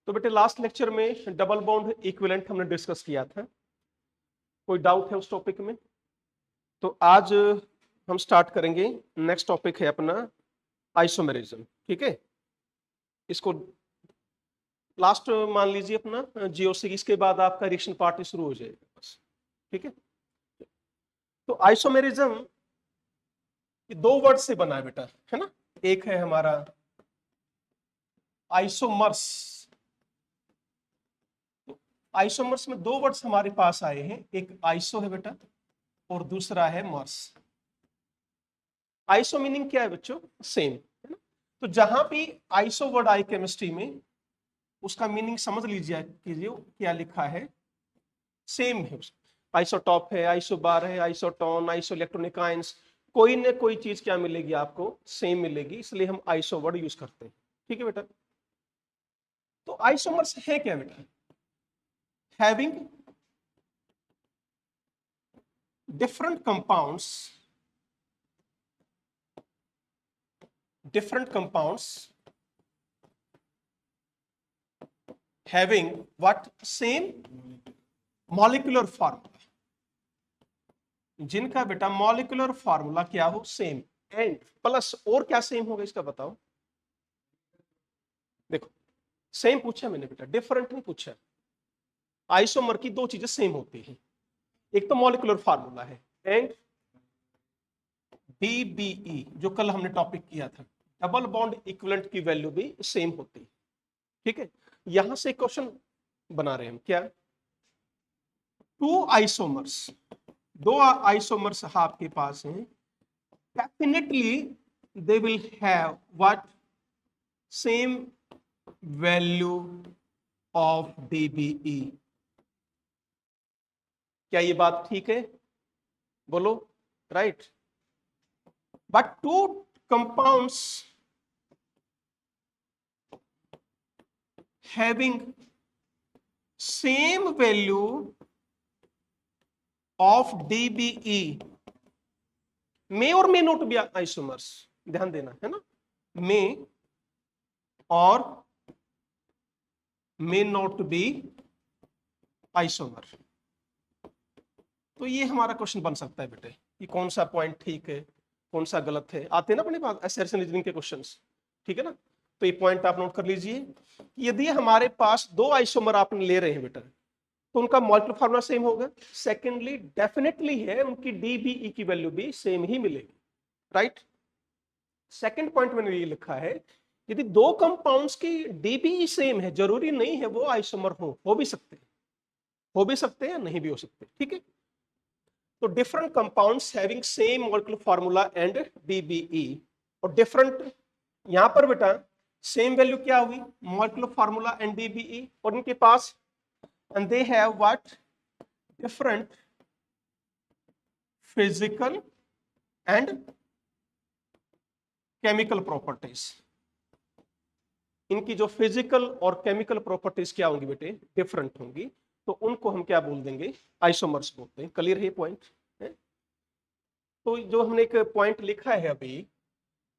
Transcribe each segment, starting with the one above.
तो बेटे last lecture में डबल बॉन्ड इक्विवेलेंट हमने डिस्कस किया था। कोई डाउट है उस टॉपिक में? तो आज हम स्टार्ट करेंगे। नेक्स्ट टॉपिक है अपना आइसोमेरिज्म। ठीक है, इसको लास्ट मान लीजिए अपना जीओसी, इसके बाद आपका रिएक्शन पार्ट शुरू हो जाएगा बस। ठीक है, तो आइसोमेरिज्म ये दो वर्ड से बना है बेटा, है ना। एक है हमारा आइसोमर्स। आइसोमर्स में दो वर्ड्स हमारे पास आए हैं, एक आइसो है बेटा और दूसरा है मर्स। आइसो मीनिंग क्या है बच्चों? सेम, है ना। तो जहां भी आइसो वर्ड आए केमिस्ट्री में, उसका मीनिंग समझ लीजिए कीजिए क्या लिखा है, सेम है। आइसोटॉप है, आइसोबार है, आइसोटोन, आइसो इलेक्ट्रॉनिक आयंस, कोई न कोई चीज क्या मिलेगी आपको, सेम मिलेगी, इसलिए हम आइसो वर्ड यूज करते हैं। ठीक है बेटा, तो आइसोमर्स है क्या बेटा? Having different compounds having what? Same molecular formula, जिनका बेटा मॉलिक्यूलर फार्मूला क्या हो? सेम। एंड प्लस और क्या सेम होगा इसका बताओ? देखो, सेम पूछा मैंने बेटा, डिफरेंट नहीं पूछा। आइसोमर की दो चीजें सेम होती हैं, एक तो मॉलिक्यूलर फार्मूला है, एंड DBE जो कल हमने टॉपिक किया था, डबल बॉन्ड इक्विवेलेंट की वैल्यू भी सेम होती है। ठीक है, यहां से क्वेश्चन बना रहे हैं हम, क्या? टू आइसोमर्स, दो आइसोमर्स आपके पास हैं, definitely they will have what? Same value of DBE। क्या ये बात ठीक है? बोलो, right. But two compounds having same value of DBE may or may not be isomers, ध्यान देना है ना, may और may not be isomer। तो ये हमारा क्वेश्चन बन सकता है बेटे कि कौन सा पॉइंट ठीक है, कौन सा गलत है। आते हैं ना अपने पास असर्शन रीजनिंग के क्वेश्चंस, ठीक है ना। तो ये पॉइंट आप नोट कर लीजिए, यदि हमारे पास दो आइसोमर आपने ले रहे हैं बेटा, तो उनका मॉलिक्यूलर फार्मूला सेम होगा। सेकेंडली डेफिनेटली है उनकी DBE की वैल्यू भी सेम ही मिलेगी, राइट। सेकंड पॉइंट मैंने ये लिखा है, यदि दो कंपाउंड्स की DBE सेम है, जरूरी नहीं है वो आइसोमर हो भी सकते हैं, नहीं भी हो सकते। ठीक है, तो different compounds having same molecular formula and DBE, और डिफरेंट यहां पर बेटा सेम वैल्यू क्या हुई? मॉलिक्यूलर फार्मूला एंड DBE, और इनके पास and they have what? Different physical and chemical properties। इनकी जो फिजिकल और केमिकल प्रॉपर्टीज क्या होंगी बेटे? डिफरेंट होंगी, तो उनको हम क्या बोल देंगे? आइसोमर्स बोलते हैं। क्लियर है पॉइंट? तो जो हमने एक पॉइंट लिखा है अभी,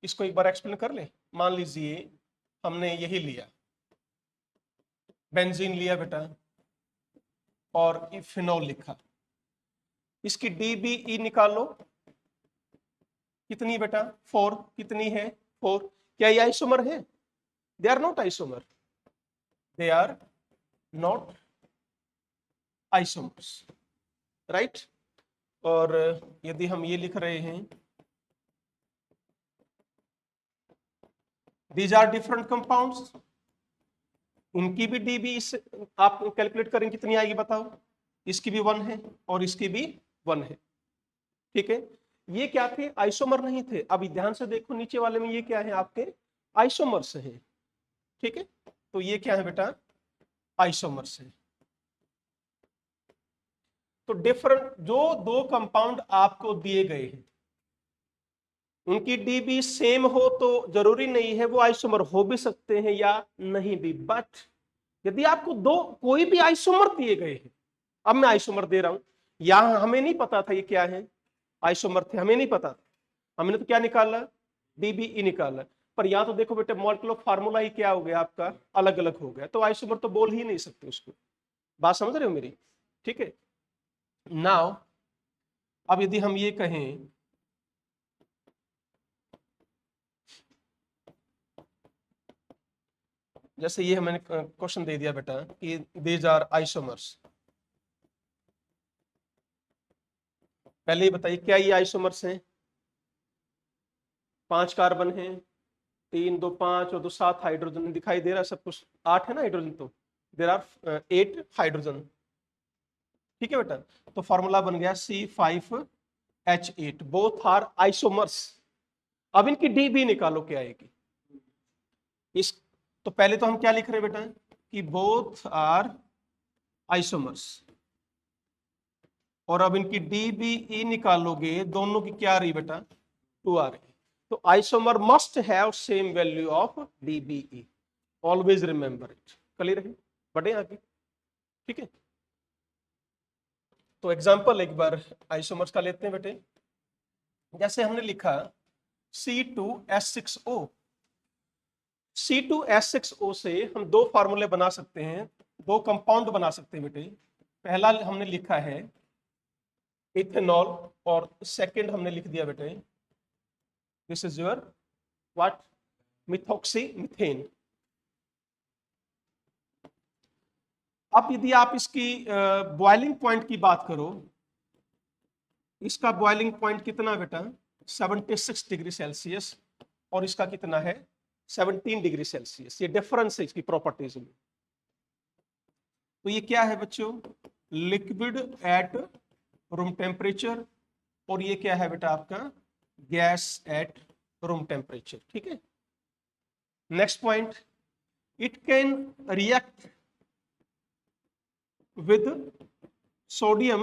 इसको एक बार एक्सप्लेन कर ले। मान लीजिए हमने यही लिया, बेंजीन लिया बेटा और इथेनॉल लिखा, इसकी DBE निकालो, कितनी बेटा? 4। कितनी है? 4। क्या ये आइसोमर है? They are not isomer, they are not isomers, right. और यदि हम ये लिख रहे हैं, दीज आर डिफरेंट कंपाउंड्स, इनकी भी DBE आप कैलकुलेट करें कितनी आएगी बताओ? इसकी भी 1 है और इसकी भी 1 है। ठीक है, ये क्या थे? आइसोमर नहीं थे। अभी ध्यान से देखो नीचे वाले में, ये क्या है? आपके आइसोमर्स हैं। ठीक है, तो ये क्या है बेटा? आइसोमर्स है। तो डिफरेंट जो दो कंपाउंड आपको दिए गए हैं, उनकी DB सेम हो तो जरूरी नहीं है वो आइसोमर हो भी सकते हैं या नहीं भी। बट यदि आपको दो कोई भी आइसोमर दिए गए हैं, अब मैं आइसोमर दे रहा हूं, यहां हमें नहीं पता था ये क्या है, आइसोमर थे, हमें नहीं पता था, हमने तो क्या निकाला? DBE निकाला। पर यहाँ तो देखो बेटे मॉलिक्यूलर फार्मूला ही क्या हो गया आपका, अलग अलग हो गया, तो आइसोमर तो बोल ही नहीं सकते उसको। बात समझ रहे हो मेरी? ठीक है। नाउ अब यदि हम ये कहें जैसे ये मैंने क्वेश्चन दे दिया बेटा कि दीज आर आइसोमर्स, पहले ही बताइए क्या ये आइसोमर्स हैं? 5 कार्बन है, 3 2 5 और 2 7 हाइड्रोजन दिखाई दे रहा है सब कुछ, 8 है ना हाइड्रोजन, तो देर आर 8 हाइड्रोजन। ठीक है बेटा, तो फॉर्मूला बन गया C5H8, बोथ आर आइसोमर्स। अब इनकी डी भी निकालो क्या आएगी इस, तो पहले तो हम क्या लिख रहे हैं बेटा कि बोथ आर आइसोमर्स, और अब इनकी डी बी ई निकालोगे, दोनों की क्या आ रही बेटा 2 आ रही। तो isomer must have same value of D B E, always remember it. Clear है? बढ़े आगे। ठीक है, तो एग्जांपल एक बार आइसोमर्स का लेते हैं बेटे। जैसे हमने लिखा C2H6O, C2H6O से हम दो फार्मूले बना सकते हैं, दो कंपाउंड बना सकते हैं बेटे। पहला हमने लिखा है इथेनॉल, और सेकंड हमने लिख दिया बेटे this is your what, methoxy methane. अब यदि आप इसकी बॉइलिंग पॉइंट की बात करो, इसका बॉइलिंग पॉइंट कितना बेटा 76 डिग्री सेल्सियस, और इसका कितना है 17 डिग्री सेल्सियस। ये डिफरेंस है इसकी प्रॉपर्टीज में। तो ये क्या है बच्चों, लिक्विड एट रूम टेम्परेचर, और ये क्या है बेटा आपका गैस एट रूम टेम्परेचर। ठीक है, next point, it can react with sodium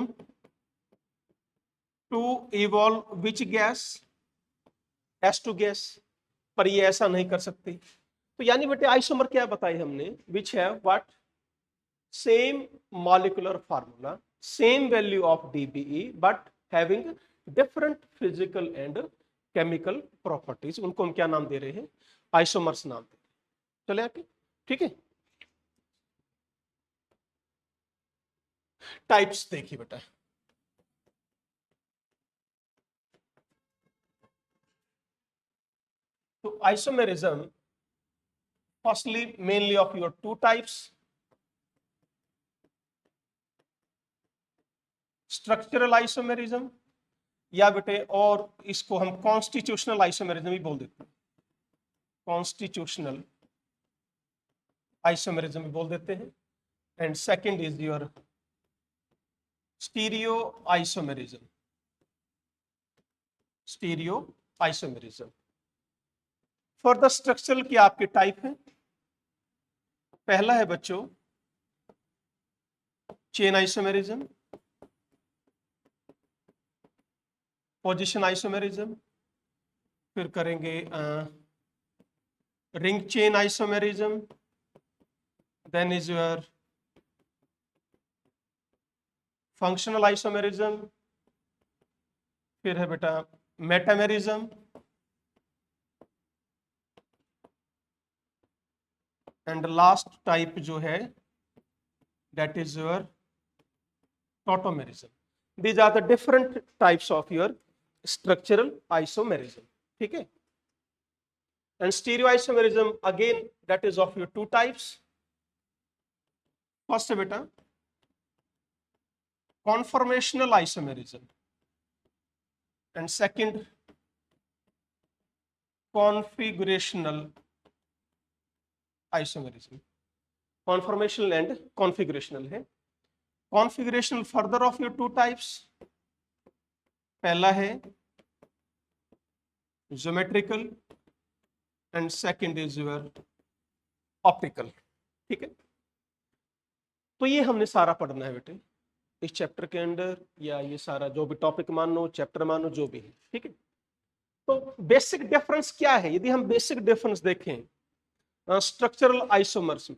to evolve which gas, H2 gas, पर ये ऐसा नहीं कर सकती। तो यानी बेटे आइसोमर क्या बताई हमने, which have what, same molecular formula, same value of DBE but having different physical and chemical properties, उनको हम क्या नाम दे रहे हैं, आइसोमर्स नाम दे रहे हैं। चले आके, ठीक है। टाइप्स देखिए बेटा, तो isomerism firstly mainly of your two types, structural isomerism, या बेटे और इसको हम कॉन्स्टिट्यूशनल आइसोमेरिज्म भी बोल देते हैं, कॉन्स्टिट्यूशनल आइसोमेरिज्म भी बोल देते हैं। And second is your stereo isomerism, stereo isomerism. For the structural की आपके टाइप है, पहला है बच्चों चेन आइसोमेरिज्म, पोजीशन आइसोमेरिज्म, फिर करेंगे ring chain isomerism, then is your functional isomerism, फिर है बेटा मेटामेरिज्म, एंड लास्ट टाइप जो है that is your tautomerism. These are the different types of your structural isomerism. ठीक है, and stereoisomerism again that is of your two types. First है बेटा conformational isomerism and second configurational isomerism. Conformational and configurational है। Configurational further of your two types, पहला है geometrical and second is your optical. ठीक है, तो ये हमने सारा पढ़ना है बेटे इस चैप्टर के अंदर, या ये सारा जो भी टॉपिक मानो, चैप्टर मानो, जो भी है। ठीक है, तो बेसिक डिफरेंस क्या है, यदि हम बेसिक डिफरेंस देखें स्ट्रक्चरल आइसोमर्स में।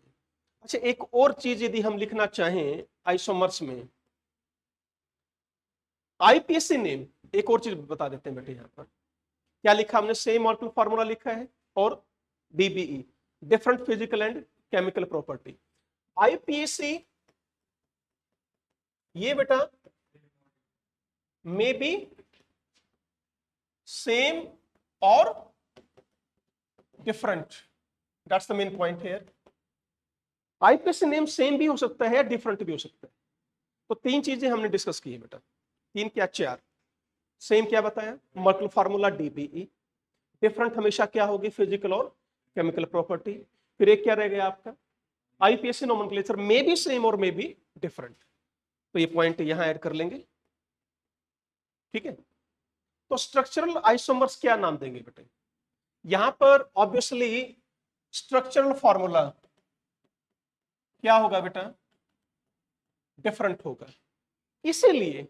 अच्छा, एक और चीज यदि हम लिखना चाहें आइसोमर्स में, आईपीएससी नेम, एक और चीज बता देते हैं बेटे। यहां पर क्या लिखा हमने, सेम मॉलिक्यूलर फार्मूला लिखा है, और DBE, different physical and chemical property. IPAC ये बेटा मे बी सेम और different, that's the main point here. IPAC name same भी हो सकता है, डिफरेंट भी हो सकता है। तो तीन चीजें हमने डिस्कस की है बेटा, तीन क्या चार। सेम क्या बताया, मॉलिक्यूलर फार्मूला DBE, डिफरेंट हमेशा क्या होगी, फिजिकल और केमिकल प्रॉपर्टी। फिर एक क्या रह गया आपका, IPAC nomenclature may be same और मे बी डिफरेंट। तो ये पॉइंट यहां ऐड कर लेंगे, ठीक है। तो स्ट्रक्चरल आइसोमर्स क्या नाम देंगे बेटे, यहां पर ऑब्वियसली स्ट्रक्चरल फॉर्मूला क्या होगा बेटा, डिफरेंट होगा, इसीलिए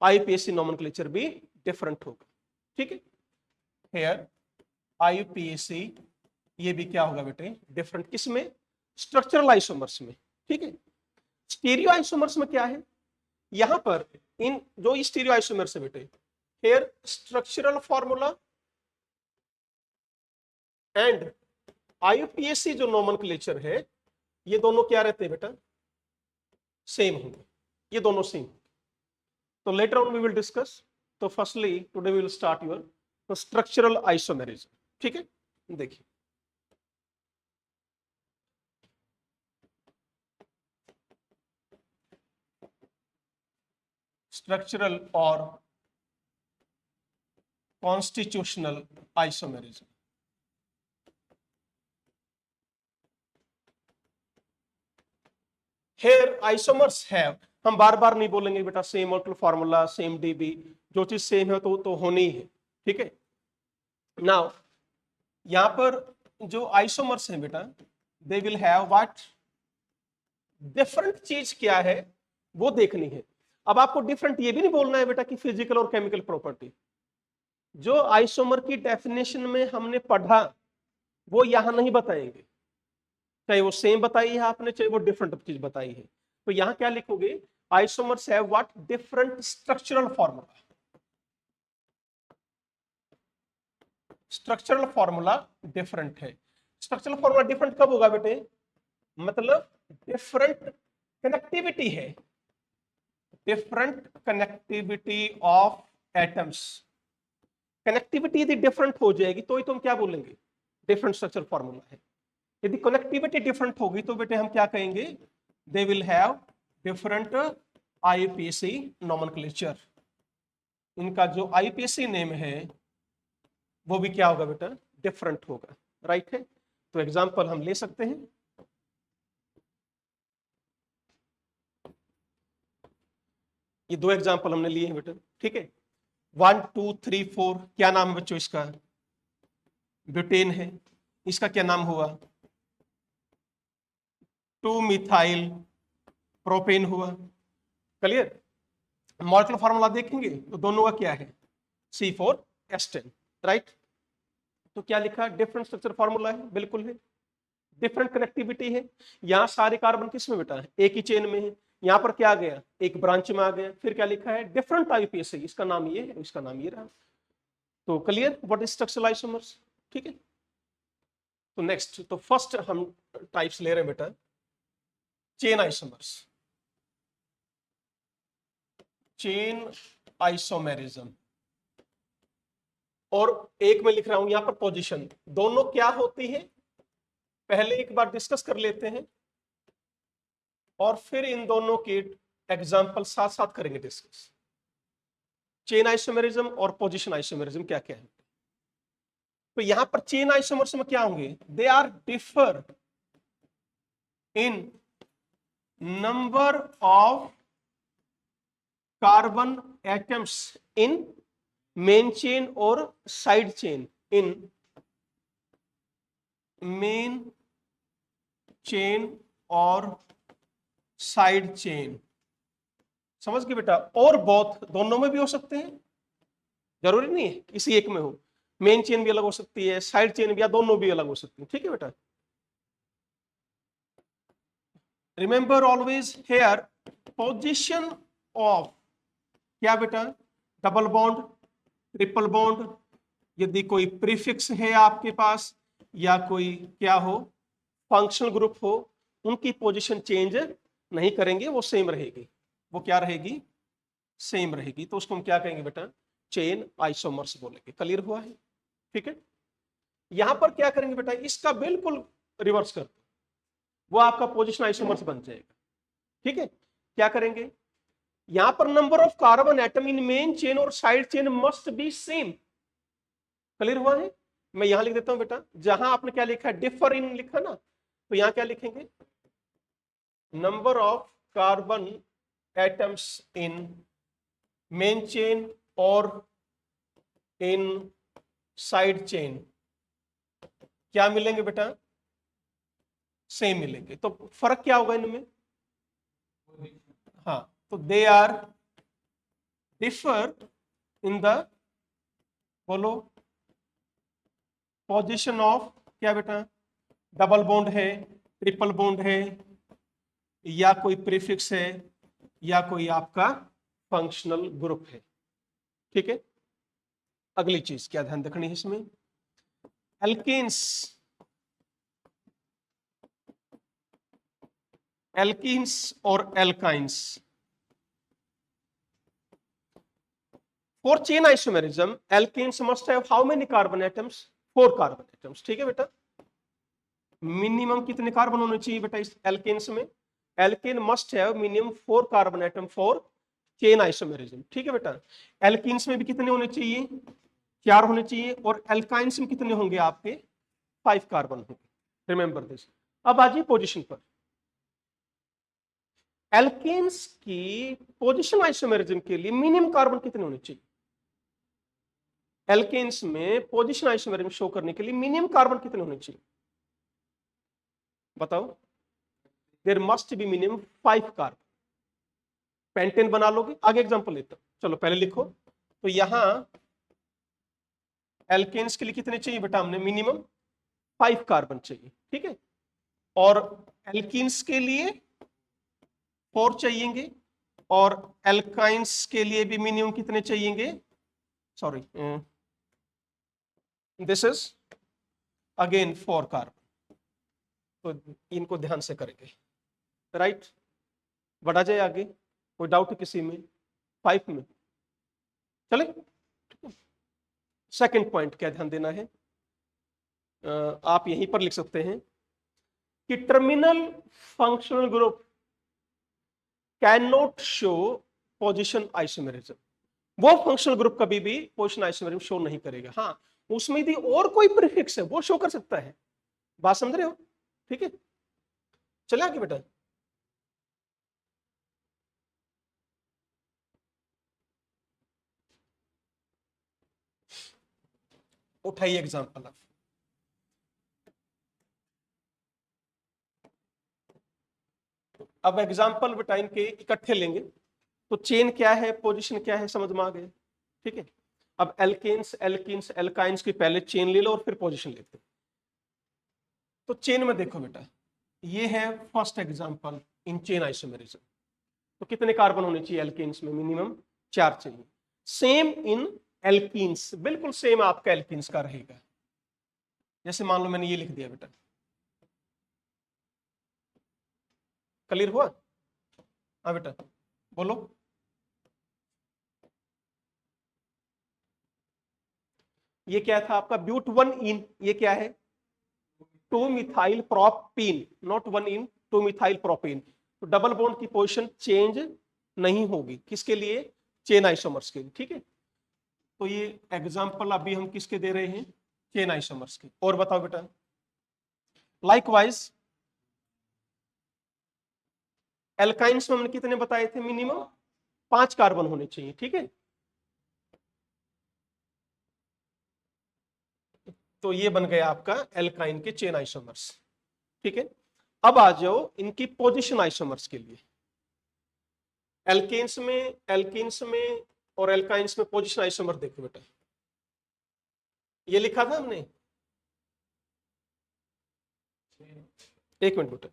IPAC नोमेनक्लेचर भी डिफरेंट होगा, ठीक है। हेयर IPAC ये भी क्या होगा बेटे, डिफरेंट, किसमें, स्ट्रक्चरल आइसोमर्स में, ठीक है। स्टीरियो आइसोमर्स में क्या है, यहां पर इन जो स्टीरियो आइसोमर्स है बेटे, here structural formula and IPAC जो नोमेनक्लेचर है, ये दोनों क्या रहते हैं बेटा, सेम होंगे, ये दोनों सेम। तो later on we will discuss. तो firstly today we will start your structural isomerism, ठीक है। देखिए स्ट्रक्चरल और constitutional isomerism. Here isomers have, हम बार बार नहीं बोलेंगे बेटा, same molecular formula, same DB, जो चीज सेम है तो होनी ही है, ठीक है। नाउ यहां पर जो आइसोमर्स हैं बेटा, they will have what, different चीज क्या है वो देखनी है। अब आपको डिफरेंट ये भी नहीं बोलना है बेटा कि फिजिकल और केमिकल प्रॉपर्टी, जो आइसोमर की डेफिनेशन में हमने पढ़ा वो यहां नहीं बताएंगे, चाहे वो सेम बताई है आपने, चाहे वो डिफरेंट चीज बताई है। तो यहां क्या लिखोगे, isomers have what, different structural formula. Structural formula different है। स्ट्रक्चरल फॉर्मूला डिफरेंट कब होगा बेटे, मतलब डिफरेंट कनेक्टिविटी है, different connectivity of atoms. Connectivity यदि डिफरेंट हो जाएगी तो ही तुम क्या बोलेंगे, डिफरेंट स्ट्रक्चरल फॉर्मूला है। यदि कनेक्टिविटी डिफरेंट होगी तो बेटे हम क्या कहेंगे, they will have different IPAC nomenclature. इनका जो IPAC नेम है वो भी क्या होगा बेटा, डिफरेंट होगा, राइट है। तो एग्जांपल हम ले सकते हैं, ये दो एग्जांपल हमने लिए हैं बेटा, ठीक है। 1 2 3 4 क्या नाम है बच्चों इसका, ब्यूटेन है। इसका क्या नाम हुआ, 2 मिथाइल प्रोपेन हुआ, क्लियर। मॉलिक्यूलर फार्मूला देखेंगे तो दोनों का क्या है, C4H10, राइट। तो क्या लिखा, डिफरेंट स्ट्रक्चर फार्मूला है, बिल्कुल है। डिफरेंट कनेक्टिविटी है, यहाँ सारे कार्बन किस में बेटा है, एक ही चेन में है। यहाँ पर क्या आ गया, एक ब्रांच में आ गया। फिर क्या लिखा है, डिफरेंट IPAC, इसका नाम ये है, इसका नाम ये रहा। तो clear what is structural isomers, ठीक है। तो नेक्स्ट, तो फर्स्ट हम टाइप्स ले रहे हैं बेटा, चेन आइसोमर्स, चेन आइसोमेरिज्म। और एक में लिख रहा हूं यहां पर पोजीशन, दोनों क्या होती है पहले एक बार डिस्कस कर लेते हैं, और फिर इन दोनों के एग्जाम्पल साथ साथ करेंगे डिस्कस। चेन आइसोमेरिज्म और पोजीशन आइसोमेरिज्म क्या क्या है। तो यहां पर चेन आइसोमर्स में क्या होंगे, they are differ in number of carbon atoms in main chain और side chain, in main chain और साइड चेन। समझ गए बेटा, और बोथ दोनों में भी हो सकते हैं, जरूरी नहीं है किसी एक में हो। मेन चेन भी अलग हो सकती है, साइड चेन भी, या दोनों भी अलग हो सकती है, ठीक है बेटा। Remember always here position of क्या बेटा, डबल बॉन्ड, ट्रिपल बॉन्ड, यदि कोई प्रीफिक्स है आपके पास, या कोई क्या हो, फंक्शनल ग्रुप हो, उनकी पोजीशन चेंज नहीं करेंगे, वो सेम रहेगी। वो क्या रहेगी, सेम रहेगी। तो उसको हम क्या कहेंगे बेटा, चेन आइसोमर्स बोलेंगे। क्लियर हुआ है? ठीक है। यहां पर क्या करेंगे बेटा, इसका बिल्कुल रिवर्स कर दो, वो आपका पोजीशन आइसोमर्स बन जाएगा। ठीक है। क्या करेंगे, यहां पर number of carbon atom in main chain और side chain must be same. Clear हुआ है? मैं यहां लिख देता हूं बेटा, जहां आपने क्या लिखा है, डिफर इन लिखा ना, तो यहां क्या लिखेंगे, number of carbon atoms in main chain और इन साइड चेन क्या मिलेंगे बेटा, सेम मिलेंगे। तो फर्क क्या होगा इनमें, हाँ, तो they are differ in the, बोलो, पोजीशन ऑफ, क्या बेटा, डबल बॉन्ड है, ट्रिपल बॉन्ड है, या कोई प्रीफिक्स है, या कोई आपका फंक्शनल ग्रुप है। ठीक है। अगली चीज क्या ध्यान रखनी है इसमें, एल्केन्स, एल्कीन्स और alkynes, for chain isomerism alkanes must have how many carbon atoms, 4 carbon atoms. ठीक है बेटा, मिनिमम कितने कार्बन होने चाहिए बेटा इस एल्केन्स में, alkane must have minimum 4 carbon atom for chain isomerism. ठीक है बेटा, एल्कीन्स में भी कितने होने चाहिए, 4 होने चाहिए, और एल्काइंस में कितने होंगे आपके, 5 कार्बन होंगे। Remember this. अब आ जाइए पोजीशन पर, एल्केन्स की पोजीशन आइसोमेरिज्म के लिए मिनिमम कार्बन कितने होने चाहिए, एल्केन्स में पोजीशन आइसोमेरिज्म शो करने के लिए मिनिमम कार्बन कितने होने चाहिए, बताओ। There must be minimum 5 carbon. Pentane बना लोगे, आगे एग्जांपल लेता हूं, चलो पहले लिखो। तो यहां एल्केन्स के लिए कितने चाहिए बेटा, हमने मिनिमम 5 कार्बन चाहिए। ठीक है। और एल्कीन्स के लिए 4 चाहिएंगे, और एल्काइंस के लिए भी मिनिमम कितने चाहिएंगे, sorry, this is again 4 carbon. तो इनको ध्यान से करेंगे, राइट। बढ़ा जाए आगे, कोई डाउट है किसी में, 5 में चले। सेकंड पॉइंट क्या ध्यान देना है, आप यहीं पर लिख सकते हैं कि terminal functional group can not show position isomerism. वो फंक्शनल ग्रुप कभी भी पोजिशन आइसोमेरिज्म शो नहीं करेगा। हाँ, उसमें यदि और कोई प्रीफिक्स है वो शो कर सकता है। बात समझ रहे हो? ठीक है, चले आगे बेटा। उठाइए एग्जांपल आप, अब एग्जांपल बेटा इनके इकट्ठे लेंगे। तो चेन क्या है, पोजीशन क्या है, समझ में आ गए। ठीक है। अब एल्केन्स, एल्कीन्स, एल्काइंस की पहले चेन ले लो और फिर पोजीशन लेते हैं। तो चेन में देखो बेटा, ये है first example in chain isomerism. तो कितने कार्बन होने चाहिए एल्केन्स में, मिनिमम 4 चाहिए। सेम इन एल्कीन्स, बिल्कुल सेम आपका एल्कीन्स का रहेगा। जैसे मान लो मैंने ये लिख दिया बेटा, क्लियर हुआ? हाँ बेटा बोलो। ये क्या था आपका, ब्यूट 1 इन, ये क्या है, 2 methyl propene, not 1 in, 2 methyl propene. तो डबल बॉन्ड की पोजीशन चेंज नहीं होगी, किसके लिए, चेन आइसोमर्स के लिए। ठीक है। तो ये एग्जांपल अभी हम किसके दे रहे हैं, चेन आइसोमर्स के। और बताओ बेटा, लाइकवाइज एल्काइंस में हमने कितने बताए थे, मिनिमम 5 कार्बन होने चाहिए। ठीक है। तो ये बन गया आपका एल्काइन के चेन आइसोमर्स। ठीक है। अब आ जाओ इनकी पोजीशन आइसोमर्स के लिए। एल्केन्स में और एल्काइंस में पोजीशन आइसोमर देखो बेटा, ये लिखा था हमने, एक मिनट बेटा।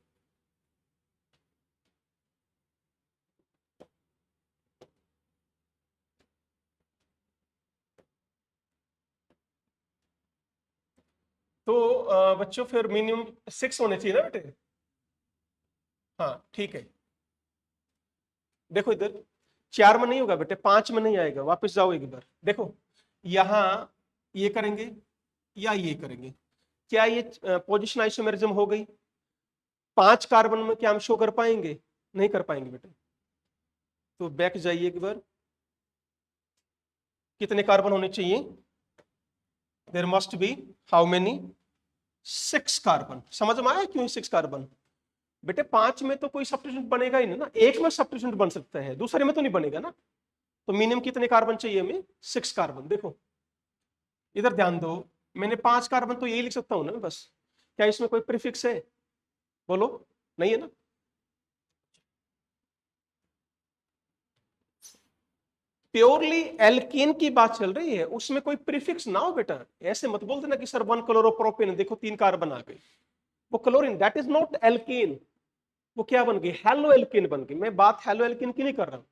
तो बच्चों फिर मिनिमम 6 होने चाहिए ना बेटे। हाँ ठीक है, देखो इधर 4 में नहीं होगा बेटे, 5 में नहीं आएगा, वापस जाओ एक बार देखो, यहां ये करेंगे या ये करेंगे, क्या ये पोजीशन आइसोमेरिज्म हो गई? 5 कार्बन में क्या हम शो कर पाएंगे? नहीं कर पाएंगे बेटे। तो बैक जाइए एक बार, कितने कार्बन होने चाहिए? There must be how many? 6 carbon. समझ में आया क्यों 6 कार्बन? बेटे 5 में तो कोई सब्स्टिट्यूएंट बनेगा ही नहीं ना, एक में सब्स्टिट्यूएंट बन सकता है, दूसरे में तो नहीं बनेगा ना। तो मिनिमम कितने कार्बन चाहिए हमें? 6 कार्बन। देखो इधर ध्यान दो, मैंने 5 कार्बन तो यही लिख सकता हूं ना बस, क्या इसमें कोई प्रीफिक्स है? बोलो, नहीं है ना। प्योरली एल्केन की बात चल रही है, उसमें कोई प्रीफिक्स ना हो बेटा। ऐसे मत बोल देना कि सर 1 क्लोरोप्रोपेन, देखो 3 कार्बन आ गए, वो chlorine, that is not alkane. वो क्या बन गई? हेलो एल्केन बन गई। मैं बात हेलो एल्केन की नहीं कर रहा हूं,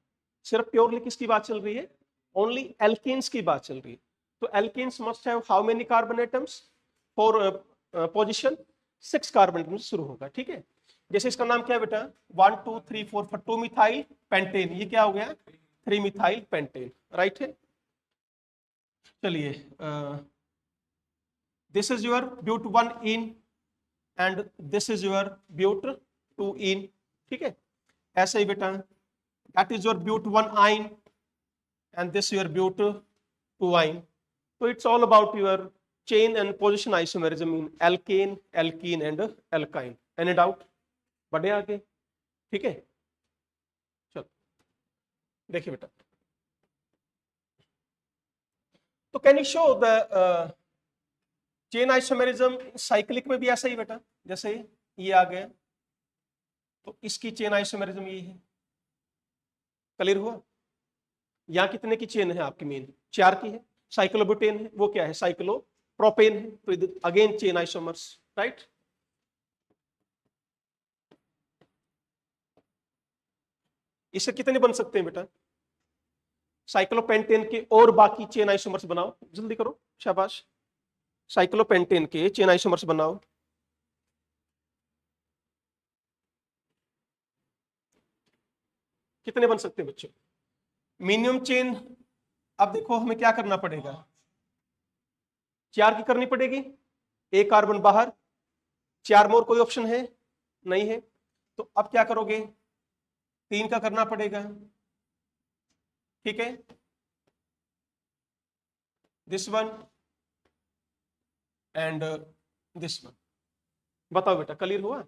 सिर्फ प्योरली किसकी बात चल रही है? ओनली एल्केन्स की बात चल रही है। तो alkanes must have how many carbon atoms for position? 6 carbon atoms शुरू होगा, ठीक है। जैसे इसका नाम क्या है बेटा? 1 2 3 4 5 2 मिथाइल पेंटेन, ये क्या हो गया? 3 मिथाइल पेंटेन, राइट है। चलिए this is your but 1 ene and this is your but 2 ene, ठीक है। ऐसे ही बेटा that is your but 1 ine and this your but 2 ine. So it's all about your chain and position isomerism in alkane, alkene and alkyne. Any doubt? बढ़े आगे, ठीक है। चलो देखिए बेटा, तो can you show the chain isomerism? Cyclic में भी ऐसा ही बेटा, जैसे ये आ गया तो इसकी चेन आइसोमेरिज्म ये है, क्लियर हुआ? यहाँ कितने की चेन है आपकी? मेन 4 की है। साइक्लोब्यूटेन है, वो क्या है? साइक्लोप्रोपेन है, तो अगेन चेन आइसोमर्स, राइट। इससे कितने बन सकते हैं बेटा? साइक्लोपेंटेन के और बाकी चेन आइसोमर्स बनाओ, जल्दी करो, शाबाश। साइक्लोपेंटेन के चेन आइसोमर्स बनाओ। कितने बन सकते हैं बच्चों? मिनिमम चेन, अब देखो हमें क्या करना पड़ेगा? 4 की करनी पड़ेगी, एक कार्बन बाहर, 4 में और कोई ऑप्शन है? नहीं है। तो अब क्या करोगे? 3 का करना पड़ेगा, ठीक है। This one and this one. बताओ बेटा, क्लियर हुआ?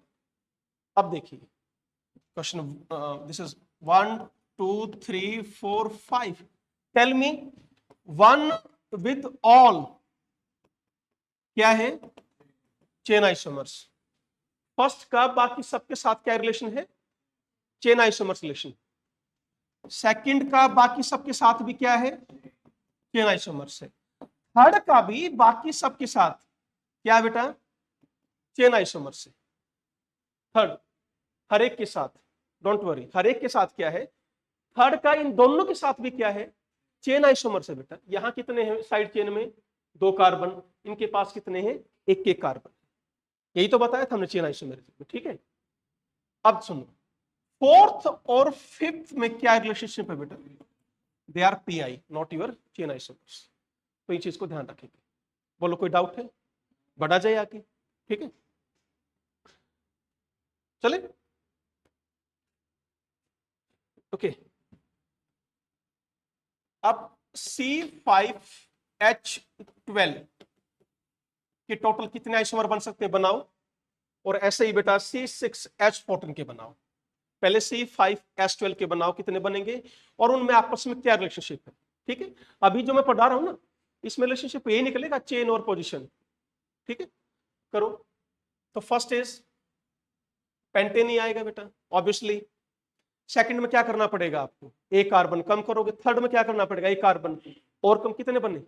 अब देखिए question, this is 1 2 3 4 5। Tell me one with all क्या है? Chain isomers. फर्स्ट का बाकी सबके साथ क्या रिलेशन है? Chain isomers relation. सेकंड का बाकी सबके साथ भी क्या है? चेन आइसोमर्स है। थर्ड का भी बाकी सबके साथ क्या बेटा? चेन आइसोमर्स है। थर्ड हर एक के साथ, डोंट वरी, हर एक के साथ क्या है? थर्ड का इन दोनों के साथ भी क्या है? चेन आइसोमर्स है बेटा। यहां कितने हैं साइड चेन में? 2 कार्बन, इनके पास कितने हैं? एक कार्बन। यही तो बताया था हमने चेन आइसोमरिज्म में, ठीक है। अब सुनो, फोर्थ और फिफ्थ में क्या रिलेशनशिप है बेटा? They are PI, not your chain isomers. तो ये चीज को ध्यान रखेंगे। बोलो कोई डाउट है? बढ़ा जाए आगे, ठीक है। चले ओके। अब C5H12 के टोटल कितने आइसोमर बन सकते हैं? बनाओ। और ऐसे ही बेटा C6H14 के बनाओ। पहले C5H12 के बनाओ, कितने बनेंगे और उनमें आपस में क्या रिलेशनशिप है, ठीक है। अभी जो मैं पढ़ा रहा हूं ना, इसमें रिलेशनशिप यही निकलेगा, चेन और पोजीशन, ठीक है। करो। तो फर्स्ट इज पेंटेन ही आएगा बेटा ऑब्वियसली। सेकंड में क्या करना पड़ेगा आपको? एक कार्बन कम करोगे। थर्ड में क्या करना पड़ेगा? एक कार्बन और कम, कितने बने?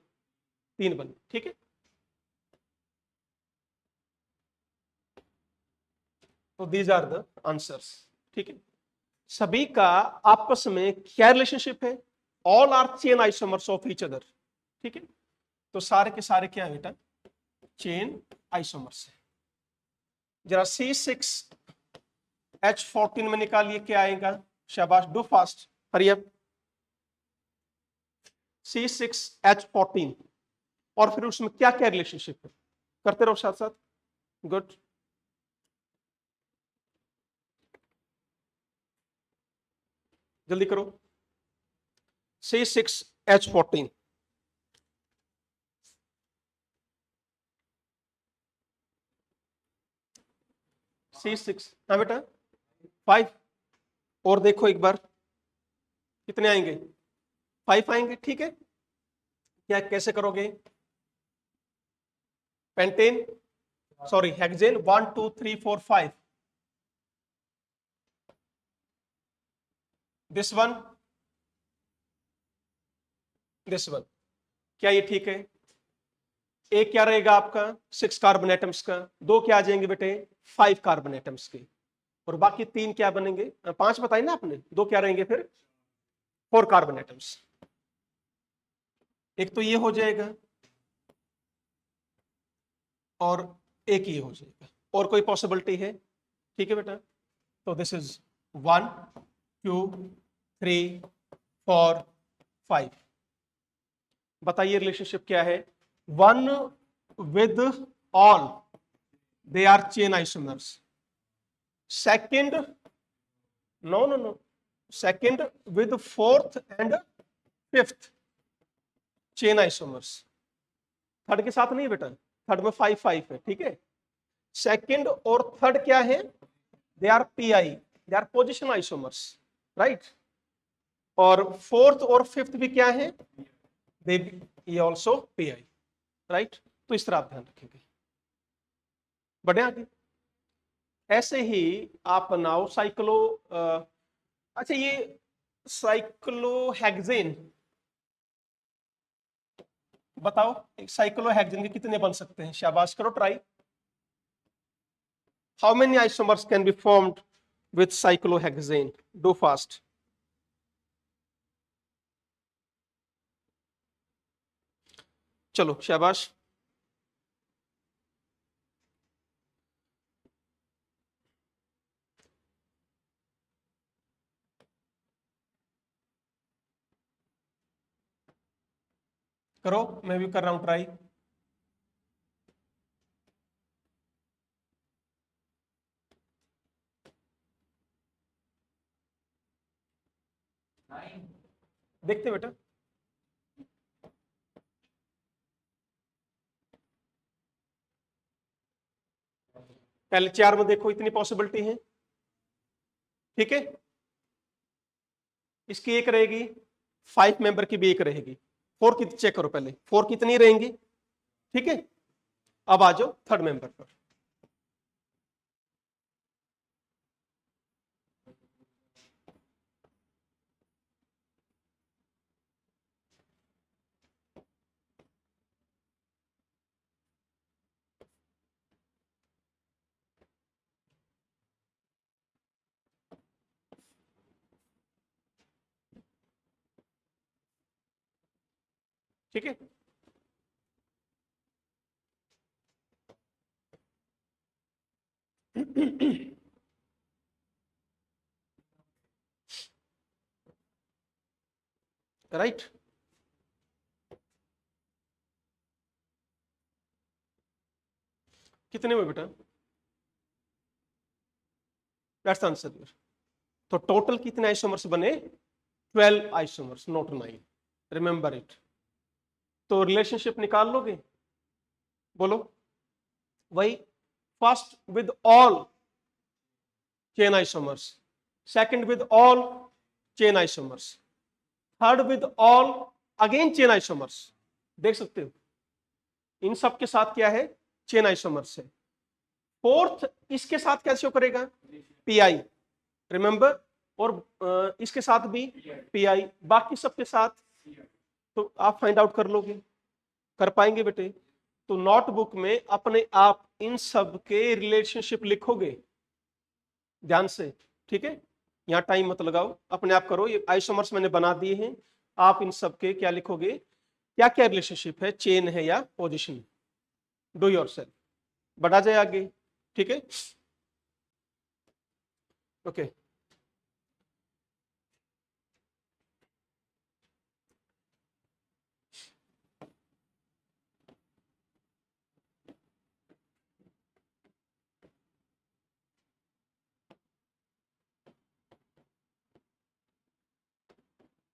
3 बने, ठीक है। तो दीज आर द आंसर्स, ठीक है। सभी का आपस में क्या रिलेशनशिप है? All are chain isomers of each other, ठीक है। तो सारे के सारे क्या है बेटा? चेन आइसोमर्स है। जरा C6H14 में निकालिए क्या आएगा। शाबाश, do fast, hurry up. C6H14 और फिर उसमें क्या क्या रिलेशनशिप है, करते रहो साथ साथ। गुड, जल्दी करो। C6H14 C6, हाँ बेटा 5, और देखो एक बार कितने आएंगे, 5 आएंगे, ठीक है। क्या कैसे करोगे, pentane sorry hexane 1 2 3 4 5, this one, this one, क्या ये ठीक है। एक क्या रहेगा आपका 6 कार्बन एटम्स का, 2 क्या आ जाएंगे बेटे 5 कार्बन एटम्स के, और बाकी 3 क्या बनेंगे, 5 बताई ना आपने, 2 क्या रहेंगे फिर 4 कार्बन एटम्स। एक तो ये हो जाएगा और एक ये हो जाएगा, और कोई पॉसिबिलिटी है, ठीक है बेटा। तो दिस इज 1 2 3 4 5, बताइए रिलेशनशिप क्या है। 1 with all they are chain isomers, second no second with 4th and 5th chain isomers, third के साथ नहीं बेटा, थर्ड में 5 5 है, ठीक है। सेकंड और थर्ड क्या है, they are PI, they are position isomers, right. और फोर्थ और फिफ्थ भी क्या है, दे ये ऑल्सो पीआई, राइट। तो इस तरह आप ध्यान रखेंगे। बढ़े आगे, ऐसे ही आप बनाओ साइक्लो अच्छा ये साइक्लोहेक्सेन, बताओ साइक्लोहेक्सेन के कितने बन सकते हैं, शाबाश करो try. How many isomers can be formed with cyclohexane, do fast. चलो शाबाश, करो, मैं भी कर रहा हूं ट्राई। देखते बेटा, पहले 4 में देखो इतनी पॉसिबिलिटी है, ठीक है। इसकी एक रहेगी, 5 मेंबर की भी एक रहेगी, 4 की चेक करो पहले, 4 कितनी रहेंगी, ठीक है। अब आ जाओ थर्ड मेंबर पर, ठीक है। राइट, कितने हुए बेटा, दैट्स आंसर। तो टोटल कितने आइसोमर्स बने, 12 आइसोमर्स, नॉट 9, रिमेंबर इट। तो रिलेशनशिप निकाल लोगे, बोलो। वही, first with all chain isomers, second with all chain isomers, third with all again chain isomers, देख सकते हो इन सब के साथ क्या है, चेन आइसोमर्स है। फोर्थ इसके साथ क्या शो करेगा, पीआई, रिमेंबर, और इसके साथ भी पीआई, बाकी सबके साथ तो आप फाइंड आउट कर लोगे, कर पाएंगे बेटे। तो नोटबुक में अपने आप इन सब के रिलेशनशिप लिखोगे ध्यान से, ठीक है। यहाँ टाइम मत लगाओ, अपने आप करो, ये आइसोमर्स मैंने बना दिए हैं, आप इन सब के क्या लिखोगे, क्या क्या रिलेशनशिप है, चेन है या पोजिशन, डू योरसेल्फ, बढ़ा जाए आगे, ठीक है, okay.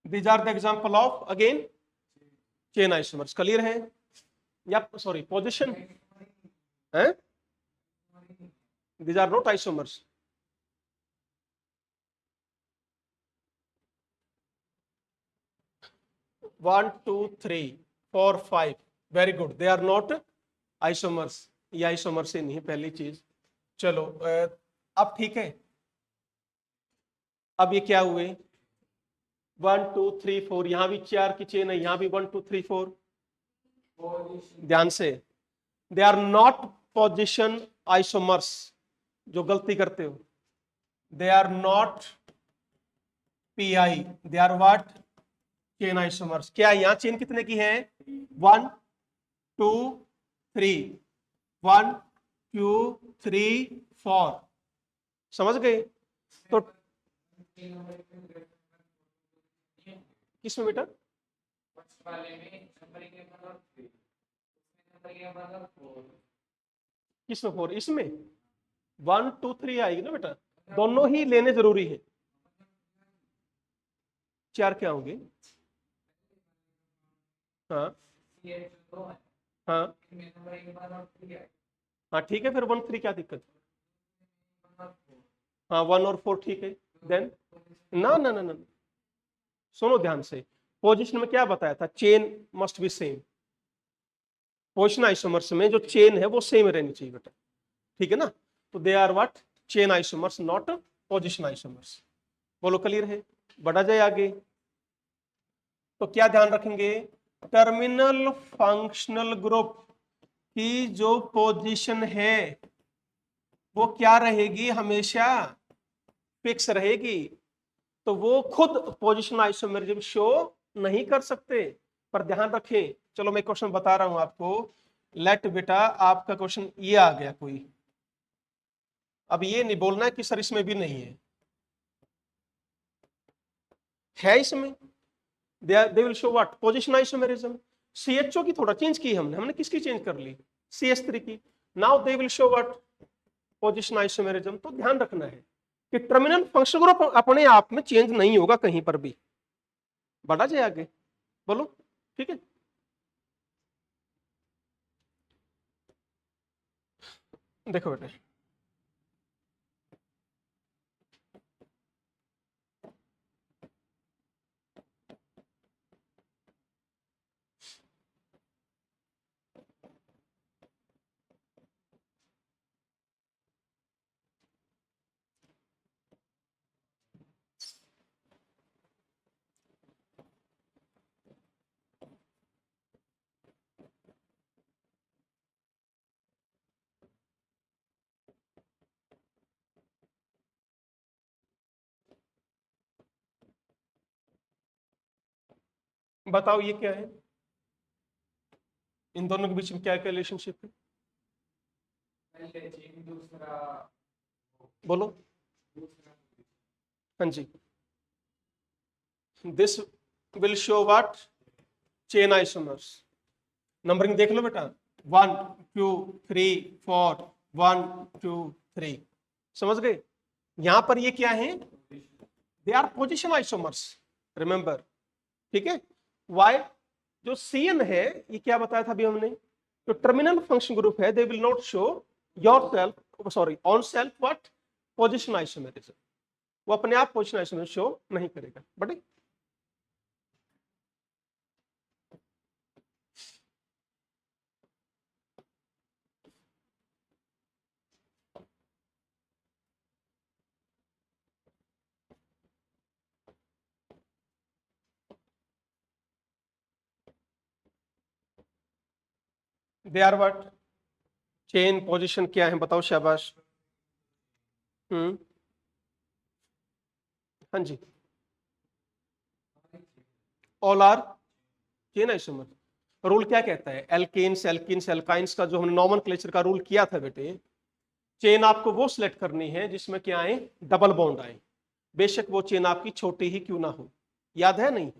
These are the example of again chain isomers. Clear है या सॉरी पोजीशन है? These are not isomers. One, two, three, four, five. Very good. They are not isomers. ये आइसोमर से नहीं है पहली चीज। चलो अब ठीक है। अब ये क्या हुए? 1 2 3 4, यहां भी 4 की चेन है, यहां भी 1 2 3 4। ध्यान से, they are not position isomers. जो गलती करते हो, they are not PI, they are what? Chain isomers. क्या यहां चेन कितने की है? 1 2 3, 1 2 3 4। समझ गए? तो किसमें बेटा? किसमें 4? इसमें 1 2 3 आएगी ना बेटा, दोनों ही लेने जरूरी है। 4 क्या होंगे? हाँ हाँ हाँ, ठीक है, फिर 1 3 क्या दिक्कत? हाँ 1 और 4 ठीक है। देन ना ना ना ना, सुनो ध्यान से। पोजीशन में क्या बताया था? Chain must be same. Position isomers में जो चेन है वो सेम रहनी चाहिए बेटा, ठीक है ना? तो they are what? Chain isomers, not position isomers. बोलो क्लियर है? बढ़ा जाए आगे। तो क्या ध्यान रखेंगे? टर्मिनल फंक्शनल ग्रुप की जो पोजीशन है वो क्या रहेगी? हमेशा फिक्स रहेगी। तो वो खुद पोजीशन आइसोमेरिज्म शो नहीं कर सकते। पर ध्यान रखें, चलो मैं क्वेश्चन बता रहा हूं आपको। लेट बेटा, आपका क्वेश्चन ये आ गया कोई, अब ये नहीं बोलना है कि सर इसमें भी नहीं है इसमें। They will show what? Position isomerism. CHO की थोड़ा चेंज की हमने किसकी चेंज कर ली? CH3 की। Now they will show what? Position isomerism. तो ध्यान रखना है कि टर्मिनल फंक्शन ग्रुप अपने आप में चेंज नहीं होगा कहीं पर भी। बढ़ा जाए आगे, बोलो ठीक है। देखो बेटे, बताओ ये क्या है? इन दोनों के बीच में क्या क्या रिलेशनशिप है? बोलो। हाँ जी, this will show what? Chain isomers. Numbering देख लो बेटा, 1 2 3 4, 1 2 3। समझ गए? यहां पर ये क्या है? They are position isomers, remember, ठीक है। वाई? जो CN है, ये क्या बताया था अभी हमने? जो टर्मिनल फंक्शन ग्रुप है, they will not show yourself, sorry on self what? Position isomerism. वो अपने आप पोजिशन आइसोमेरिज्म शो नहीं करेगा। But they are what? Chain position क्या है बताओ, शाबाश। हाँ जी, all are chain isomer. Rule क्या कहता है? एल्केन्स एल्किन्स एल्काइंस का जो हमने नॉमेनक्लेचर का रूल किया था बेटे, चेन आपको वो सिलेक्ट करनी है जिसमें क्या आए, डबल बॉन्ड आए, बेशक वो चेन आपकी छोटी ही क्यों ना हो। याद है नहीं?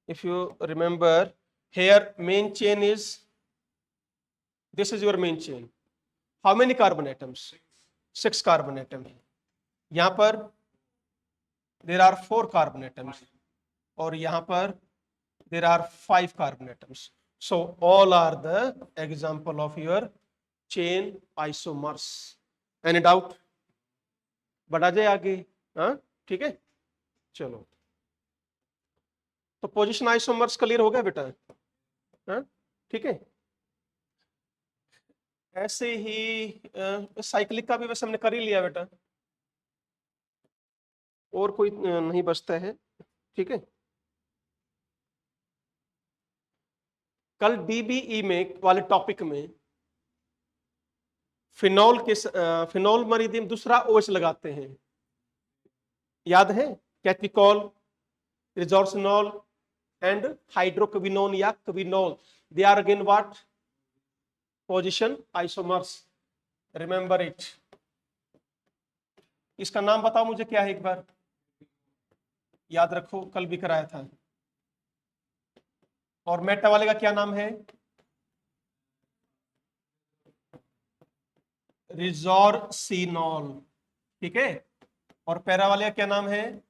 If you remember, here main chain is, this is your main chain. How many carbon atoms? 6 carbon atom है। यहां पर देर आर 4 कार्बन एटम्स, और यहां पर there are 5 carbon atoms. So all are the example of your chain isomers. Any doubt? बढ़ा जाए आगे? हाँ, ठीक है, चलो। तो पोजिशन आइसोमर्स क्लियर हो गया बेटा? हाँ, ठीक है। ऐसे ही साइक्लिक का भी वैसे हमने कर ही लिया बेटा, और कोई नहीं बचता है, ठीक है। कल डीबीई में वाले टॉपिक में फिनॉल के फिनॉल मरीदियम दूसरा ओएच लगाते हैं, याद है? कैटिकॉल, रिजोर्सिनॉल एंड हाइड्रोक्विनोन या quinol, they are again what? Position isomers, remember it. इसका नाम बताओ मुझे क्या है एक बार, याद रखो, कल भी कराया था। और मेटा वाले का क्या नाम है? रिजोर्सिनॉल, ठीक है। और पैरा वाले का क्या नाम है?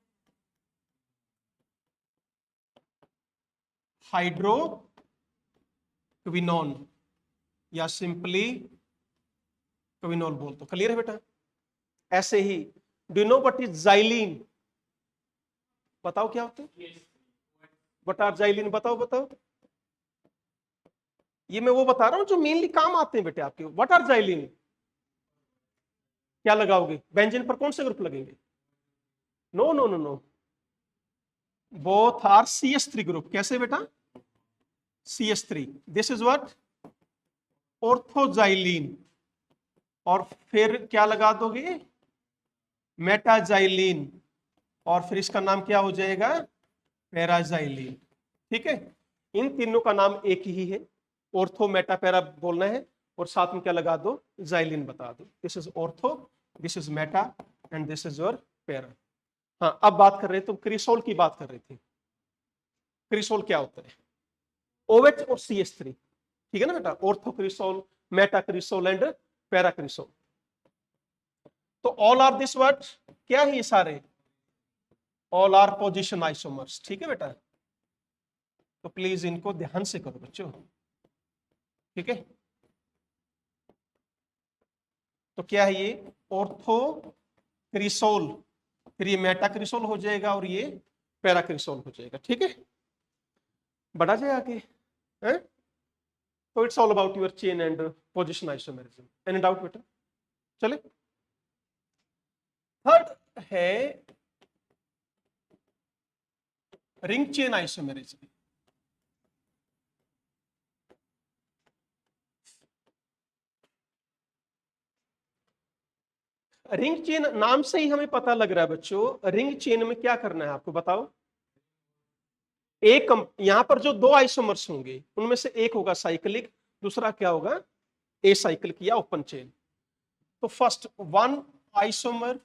हाइड्रोक्विनोन या सिंपली क्विनोल बोल दो। क्लियर है बेटा? ऐसे ही do know what is xylene? बताओ क्या होता है? What are xylene? बताओ बताओ। ये मैं वो बता रहा हूं जो मेनली काम आते हैं बेटे आपके। What are xylene? क्या लगाओगे? बेंजीन पर कौन से ग्रुप लगेंगे? No no no no, both are CH3 group. कैसे बेटा? CH3, this is what? ऑर्थोजाइलिन। और फिर क्या लगा दोगे? मेटाजाइलिन। और फिर इसका नाम क्या हो जाएगा? पैराजाइलिन, ठीक है। इन तीनों का नाम एक ही है, ऑर्थो मेटा पैरा बोलना है, और साथ में क्या लगा दो? जाइलिन बता दो। This is ortho, this is Meta and this is your para. हाँ, अब बात कर रहे थे, तुम क्रिसोल की बात कर रहे थे। क्रिसोल क्या होता है? OH और CH3, ठीक है ना बेटा? Ortho cresol, Meta cresol and para cresol. तो ऑल आर दिस व्हाट? क्या है ये सारे? ऑल आर पोजीशन आइसोमर्स, ठीक है बेटा? तो प्लीज इनको ध्यान से करो बच्चों, ठीक है। तो क्या है ये? ऑर्थो क्रिसोल, फिर ये मेटा क्रिसोल हो जाएगा, और ये पैरा क्रिसोल हो जाएगा, ठीक है। बढ़ा जाए आगे, है? तो it's all about your chain and position isomerism. Any doubt बेटा? चले, थर्ड है ring chain isomerism. Ring chain नाम से ही हमें पता लग रहा है बच्चों, रिंग चेन में क्या करना है आपको बताओ? एक यहां पर जो दो आइसोमर्स होंगे उनमें से एक होगा साइक्लिक, दूसरा क्या होगा? एसाइक्लिक या ओपन चेन। तो first one isomer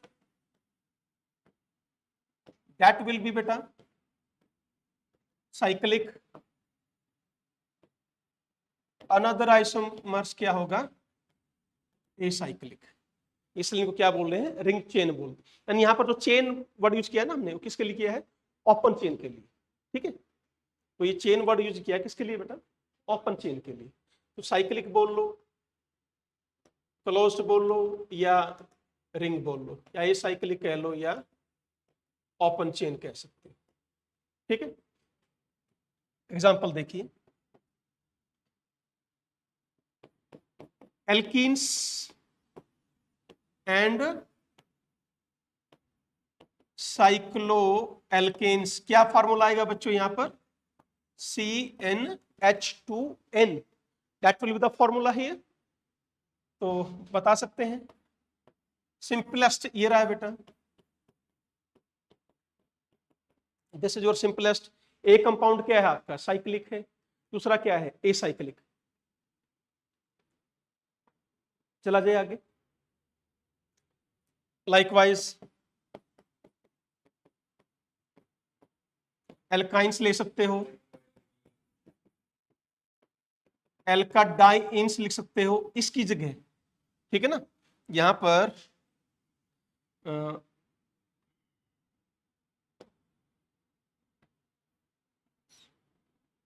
that will be बेटा साइक्लिक, अनदर आइसोमर्स क्या होगा? एसाइक्लिक। इसलिए इनको क्या बोल रहे हैं? रिंग चेन बोल। यानी यहां पर जो चेन वर्ड यूज किया है ना हमने, वो किसके लिए किया है? ओपन चेन के लिए, ठीक है। तो ये चेन वर्ड यूज किया है किसके लिए बेटा? ओपन चेन के लिए। तो साइक्लिक बोल लो, क्लोज्ड बोल लो, या रिंग बोल लो, या ये साइक्लिक कह लो या ओपन चेन कह सकते हो, ठीक है। एग्जांपल देखिए, एल्कीन्स एंड साइक्लो एल्केन्स, क्या फार्मूला आएगा बच्चों यहां पर? CnH2n, that will be the formula here. तो बता सकते हैं, सिंपलेस्ट ये रहा है बेटा, दिस इज योर सिंपलेस्ट। एक कंपाउंड क्या है आपका? साइक्लिक है, दूसरा क्या है? एसाइक्लिक। चला जाए आगे। लाइकवाइज एल्काइंस ले सकते हो, एल्काडाइंस लिख सकते हो इसकी जगह, ठीक है ना। यहां पर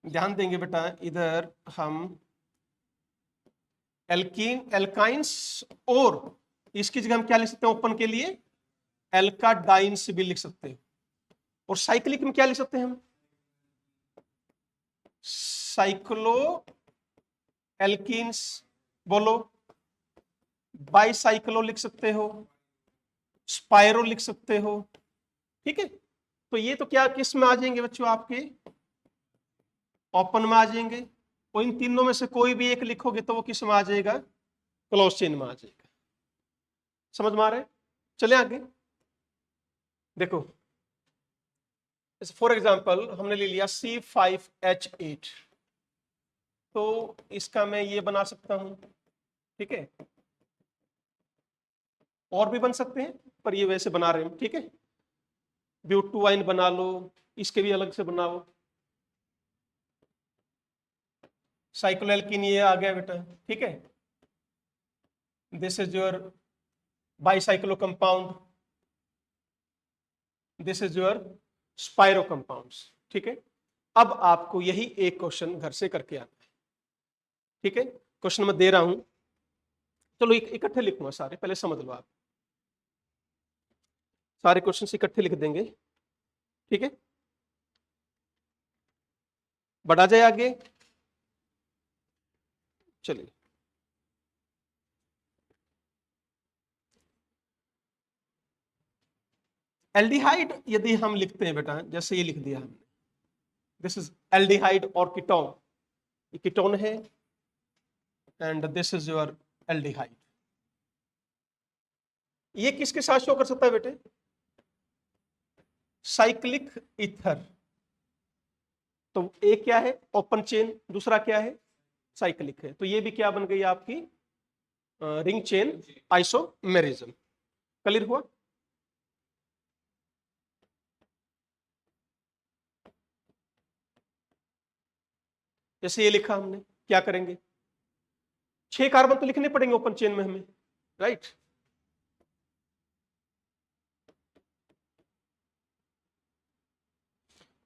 ध्यान देंगे बेटा, इधर हम एल्काइंस और इसकी जगह हम क्या लिख सकते हैं ओपन के लिए, एल्काडाइंस भी लिख सकते हैं। और साइक्लिक में क्या लिख सकते हैं हम, साइक्लो एल्कीन्स, बोलो, बाईसाइक्लो लिख सकते हो, स्पाइरो लिख सकते हो, ठीक है। तो ये तो क्या किस में आ जाएंगे बच्चों, आपके ओपन में आ जाएंगे। और इन तीनों में से कोई भी एक लिखोगे तो वो किस में आ जाएगा, क्लोज चेन में आ जाएगा। समझ में आ रहा है। चले आगे देखो, फॉर एग्जांपल हमने ले लिया C5H8, तो इसका मैं ये बना सकता हूं, ठीक है। और भी बन सकते हैं पर ये वैसे बना रहे हैं, ठीक है। ब्यूटुआइन बना लो, इसके भी अलग से बनाओ। साइक्लोएल्कीन ये आ गया बेटा, ठीक है। This is your bicyclo compound, this is your spiro compounds, ठीक है। अब आपको यही एक क्वेश्चन घर से करके आना है, ठीक है। क्वेश्चन मैं दे रहा हूं, चलो इकट्ठे लिखूंगा सारे, पहले समझ लो आप। सारे क्वेश्चन इकट्ठे लिख देंगे, ठीक है। बढ़ा जाए आगे, चलिए। एल्डिहाइड यदि हम लिखते हैं बेटा, जैसे ये लिख दिया हमने, दिस इज एल्डिहाइड और कीटोन, ये कीटोन है and this is your aldehyde. ये किसके साथ शो कर सकता है बेटे, साइक्लिक ईथर। तो एक क्या है ओपन चेन, दूसरा क्या है साइक्लिक है, तो ये भी क्या बन गई आपकी रिंग चेन आइसोमेरिज्म। क्लियर हुआ। जैसे ये लिखा हमने, क्या करेंगे, 6 कार्बन तो लिखने पड़ेंगे ओपन चेन में हमें, राइट।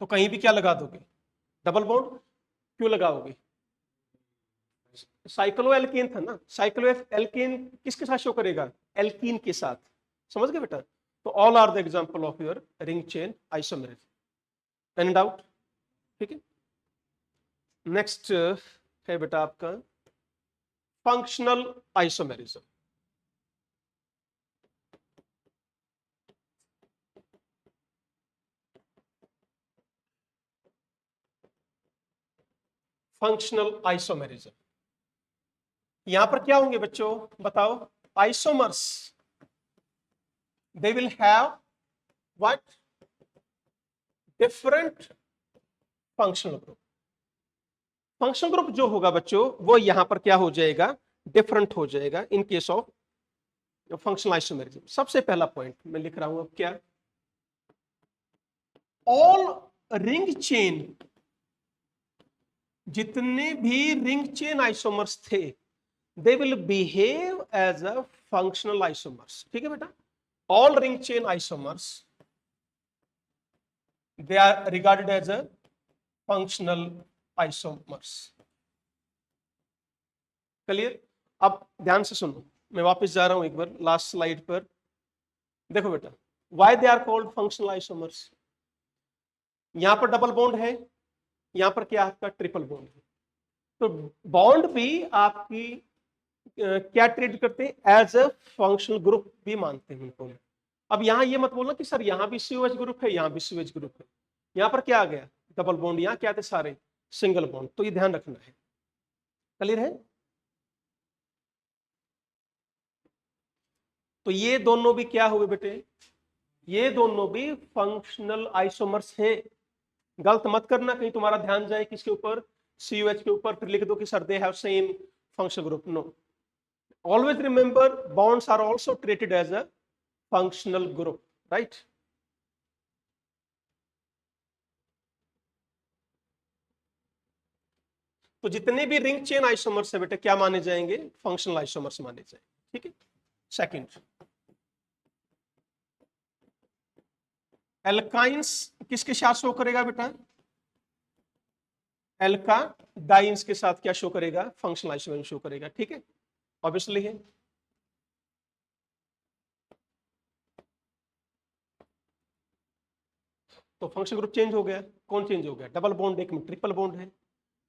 तो कहीं भी क्या लगा दोगे, डबल बॉन्ड क्यों लगाओगे, साइक्लो एल्केन था ना, साइक्लो एल्केन किसके साथ शो करेगा, एल्कीन के साथ। समझ गए बेटा। तो all are the example of your ring chain isomerism. Any doubt, ठीक है। नेक्स्ट है बेटा आपका फंक्शनल आइसोमेरिज्म। फंक्शनल आइसोमेरिज्म, यहां पर क्या होंगे बच्चों बताओ, isomers they will have what, different functional group. Functional group जो होगा बच्चों वो यहां पर क्या हो जाएगा, डिफरेंट हो जाएगा in case of functional isomerism. सबसे पहला पॉइंट मैं लिख रहा हूं अब, क्या, ऑल रिंग चेन, जितने भी रिंग चेन आइसोमर्स थे, they will behave as a functional isomers, ठीक है बेटा। All ring chain isomers they are regarded as a functional isomers। Clear. अब ध्यान से सुनो, मैं वापस जा रहा हूं एक बार लास्ट स्लाइड पर। देखो बेटा, why they are called functional isomers, यहां पर डबल बॉन्ड है, यहां पर क्या आपका ट्रिपल बॉन्ड है। तो बॉन्ड भी आपकी क्या ट्रीट करते हैं, एज अ फंक्शनल ग्रुप भी मानते हैं उनको। अब यहां ये मत बोलना कि सर यहां भी COH ग्रुप है, यहां भी COH ग्रुप है। यहां पर क्या आ गया, डबल बॉन्ड, यहां क्या थे सारे सिंगल बॉन्ड, तो ये ध्यान रखना है। क्लियर है। तो ये दोनों भी क्या हुए बेटे, ये दोनों भी फंक्शनल आइसोमर्स हैं। गलत मत करना कहीं तुम्हारा ध्यान जाए किसके ऊपर, COH के ऊपर, फिर लिख दो कि sir they have same functional group. No, Always remember, bonds are also treated as a functional group, right? तो जितने भी रिंग चेन आइसोमर्स है बेटा क्या माने जाएंगे? फंक्शनल आइसोमर्स माने जाएंगे, ठीक है। सेकंड, एल्काइंस किसके साथ शो करेगा बेटा? एल्का डाइंस के साथ क्या शो करेगा? फंक्शनल आइसोमर शो करेगा, ठीक है, ऑब्वियसली है। तो फंक्शनल ग्रुप चेंज हो गया। कौन चेंज हो गया? डबल बॉन्ड एक में ट्रिपल बॉन्ड है,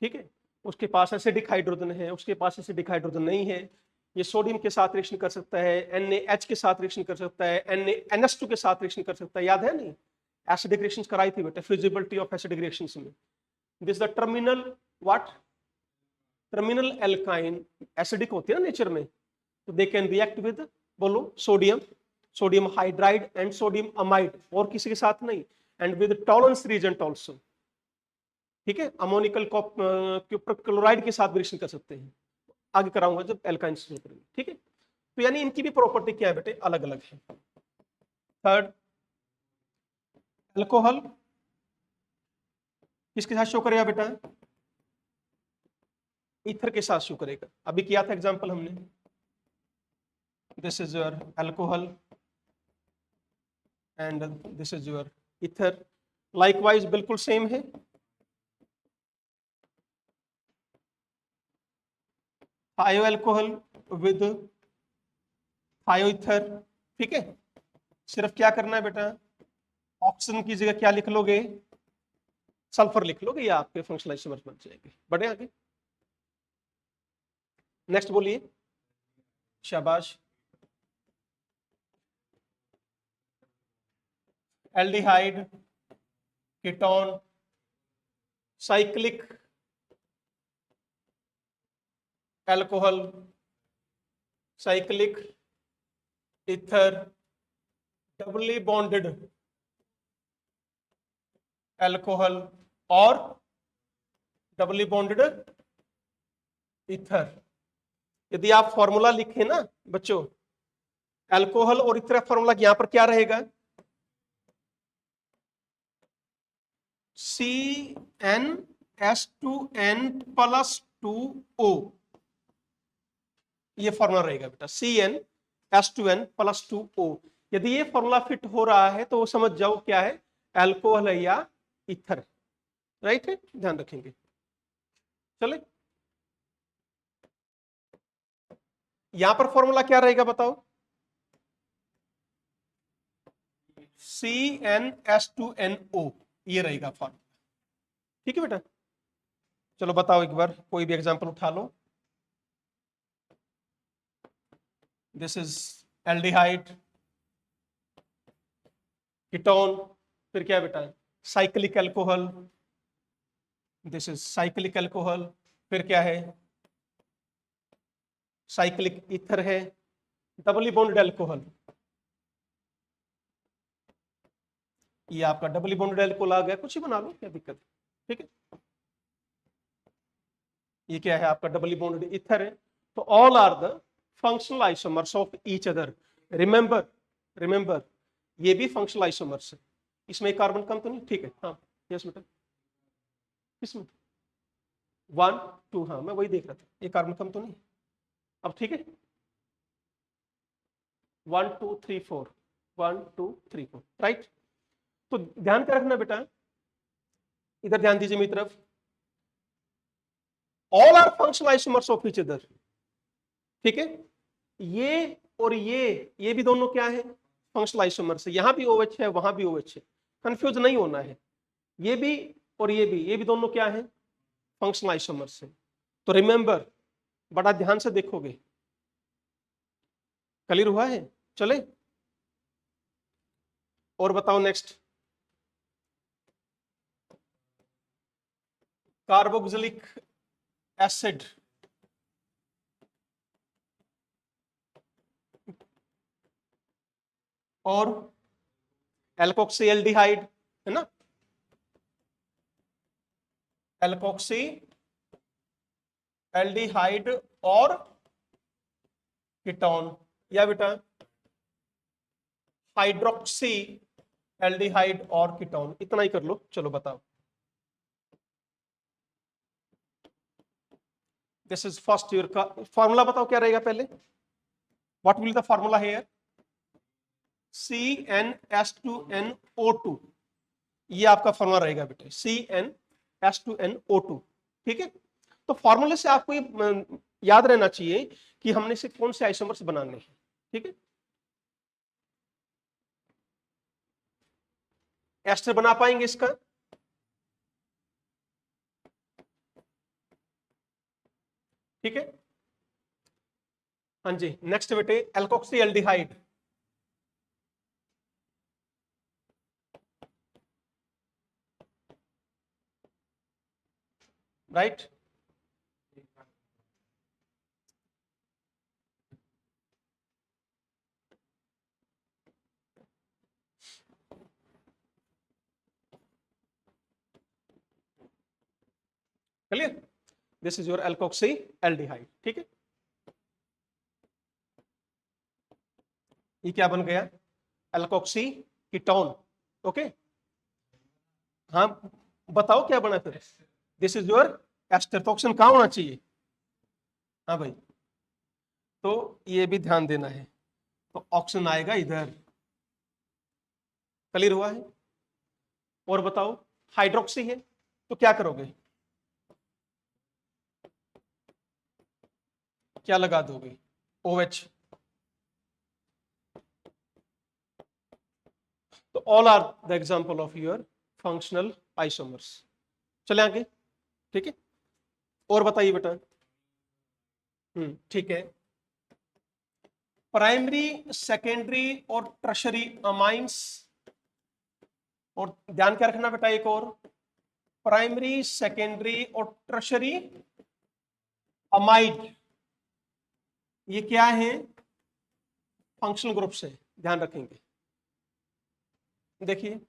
ठीक है। उसके पास एसिडिक हाइड्रोजन है, उसके पास एसिडिक हाइड्रोजन नहीं है। ये सोडियम के साथ रिएक्शन कर सकता है, NaH के साथ रिएक्शन कर सकता है, NaNH2 के साथ रिएक्शन कर सकता है, याद है नहीं? एसिडिक रिएक्शंस कराई थी बेटा, फिजिबिलिटी ऑफ एसिडिक रिएक्शंस में। This the terminal what? Terminal alkyne acidic होते हैं ना नेचर में, तो दे कैन रिएक्ट विद, बोलो, sodium, sodium hydride and sodium amide, और किसी के साथ नहीं, and with Tollens reagent also, ठीक है। अमोनिकल क्लोराइड के साथ रिएक्शन कर सकते हैं, आगे कराऊंगा जब एल्काइंस करेंगे, ठीक है। तो यानी इनकी भी प्रॉपर्टी क्या है बेटे? अलग अलग है। थर्ड, अल्कोहल किसके साथ शो करेगा बेटा? ईथर के साथ शो करेगा। अभी किया था एग्जांपल हमने, this is your alcohol and this is your ether, likewise बिल्कुल सेम है। थायो अल्कोहल विद थायो ईथर, ठीक है। सिर्फ क्या करना है बेटा? ऑक्सीजन की जगह क्या लिख लोगे? सल्फर लिख लोगे, या आपके फंक्शनल आइसोमर्स बन जाएंगे। बढ़े आगे, नेक्स्ट बोलिए। शाबाश। Aldehyde, ketone, cyclic alcohol, cyclic ether, doubly bonded alcohol और डबली बॉन्डेड ईथर। यदि आप फॉर्मूला लिखें ना बच्चों, अल्कोहल और ईथर फॉर्मूला यहां पर क्या रहेगा? CnS2n प्लस 2O, ये फॉर्मूला रहेगा बेटा, CnS2n प्लस 2O। यदि ये फॉर्मूला फिट हो रहा है तो समझ जाओ क्या है, अल्कोहल है या ईथर, राइट है, ध्यान रखेंगे। चले, यहां पर फॉर्मूला क्या रहेगा बताओ? CnS2nO, ये रहेगा फॉर्मूला, ठीक है बेटा। चलो बताओ एक बार, कोई भी एग्जांपल उठा लो। दिस इज एल्डिहाइड, कीटोन, फिर क्या बेटा? Cyclic alcohol, this is cyclic alcohol, फिर क्या है? साइक्लिक ईथर है, डबली बॉन्डेड अल्कोहल, ये आपका डबली बॉन्डेड अल्कोहल आ गया, कुछ ही बना लो, क्या दिक्कत है, ठीक है। ये क्या है आपका? डबली बॉन्डेड ईथर है। तो all are the functional isomers of each other. Remember, remember, ये भी फंक्शनल आइसोमर्स है। इसमें कार्बन कम तो नहीं? ठीक है, हाँ, यस बेटा, इसमें 1 2, हाँ मैं वही देख रहा था, ये कार्बन कम तो नहीं? अब ठीक है, 1 2 3 4, 1 2 3 4, राइट। तो ध्यान क्या रखना बेटा, इधर ध्यान दीजिए मेरी तरफ, all are functional isomers of each other, ठीक है। ये और ये भी दोनों क्या है? फंक्शनल आइसोमर्स है। यहां भी OH है, वहां भी OH है, कंफ्यूज नहीं होना है। ये भी और ये भी दोनों क्या है? फंक्शनल आइसोमर्स है। तो रिमेंबर, बड़ा ध्यान से देखोगे, क्लियर हुआ है? चले और बताओ नेक्स्ट। कार्बोक्सिलिक एसिड, और एल्कोक्सी एल्डिहाइड, है ना, एल्कोक्सी एल्डिहाइड और कीटोन, या बेटा हाइड्रोक्सी एल्डिहाइड और कीटोन, इतना ही कर लो। चलो बताओ। दिस इज फर्स्ट ईयर का फॉर्मूला, बताओ क्या रहेगा पहले। What will the formula here? CnH2nO2, ये आपका फॉर्मूला रहेगा बेटे, CnH2nO2। ठीक है, तो फॉर्मूले से आपको ये याद रहना चाहिए कि हमने से कौन से आइसोमर्स बनाने हैं। ठीक है, एस्टर बना पाएंगे इसका? ठीक है, हाँ जी। नेक्स्ट बेटे alkoxy aldehyde, right. Clear? This is your alkoxy aldehyde. ठीक है, ये क्या बन गया? Alkoxy ketone. ओके, हाँ बताओ क्या बना फिर? This is your ester. तो ऑप्शन कहाँ होना चाहिए? हाँ भाई, तो ये भी ध्यान देना है, तो ऑप्शन आएगा इधर। क्लियर हुआ है? और बताओ, हाइड्रोक्सी है तो क्या करोगे? क्या लगा दोगे? OH। तो all are the example of your functional isomers. चले आगे। ठीक है, और बताइए बेटा। ठीक है, प्राइमरी, सेकेंडरी और टर्शरी अमाइंस, और ध्यान क्या रखना बेटा, एक और, प्राइमरी, सेकेंडरी और टर्शरी अमाइड, ये क्या है? फंक्शनल ग्रुप से, ध्यान रखेंगे। देखिए,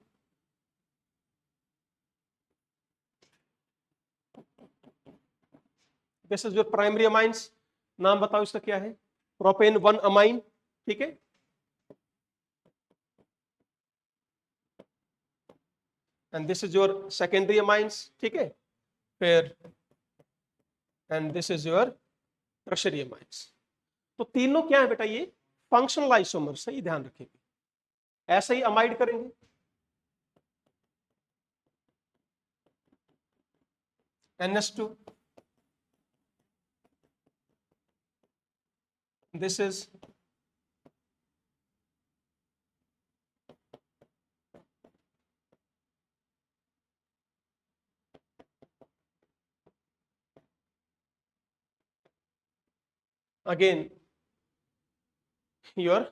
this is your primary amines. नाम बताओ इसका क्या है? Propane 1 amine. ठीक है, and this is your secondary amines. ठीक है, फिर and this is your tertiary amines. तो तीनों क्या है बेटा? ये फंक्शनल आइसोमर्स है, ये ध्यान रखेंगे। ऐसे ही अमाइड करेंगे, NH2, this is again your,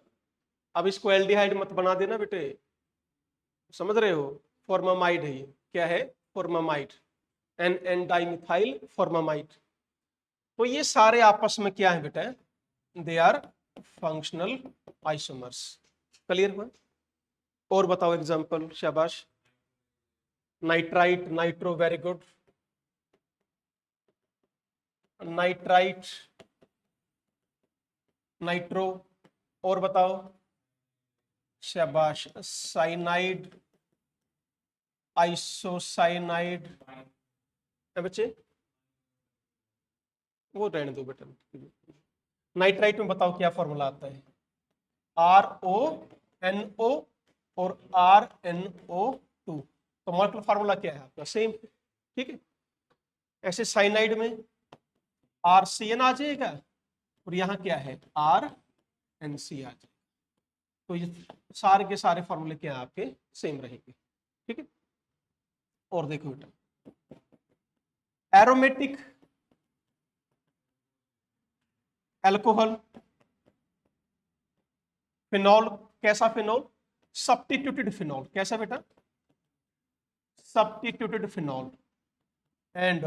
अब इसको एल्डिहाइड मत बना देना बेटे, समझ रहे हो? फॉर्मामाइड है ये। क्या है? Formamide, N dimethyl formamide. तो ये सारे आपस में क्या है बेटा? They are functional isomers. Clear हुआ? और बताओ एग्जांपल, शाबाश। Nitrite, nitro, very good. Nitrite, nitro, और बताओ, शाबाश। साइनाइड, आइसोसाइनाइड, है बच्चे? वो रहने दो बेटा। नाइट्राइट में बताओ क्या फॉर्मूला आता है? RONO और RNO2। तो मॉलिक्यूलर फार्मूला क्या है आपका? सेम। ठीक है, ऐसे साइनाइड में RCN आ जाएगा, और यहाँ क्या है? RNC आ जाएगा। तो ये सारे के सारे फॉर्मूले क्या है आपके? सेम रहेंगे। ठीक है, और देखो बेटा, एरोमेटिक एल्कोहल, फिनॉल, कैसा फिनॉल? Substituted phenol. कैसा बेटा? Substituted phenol, and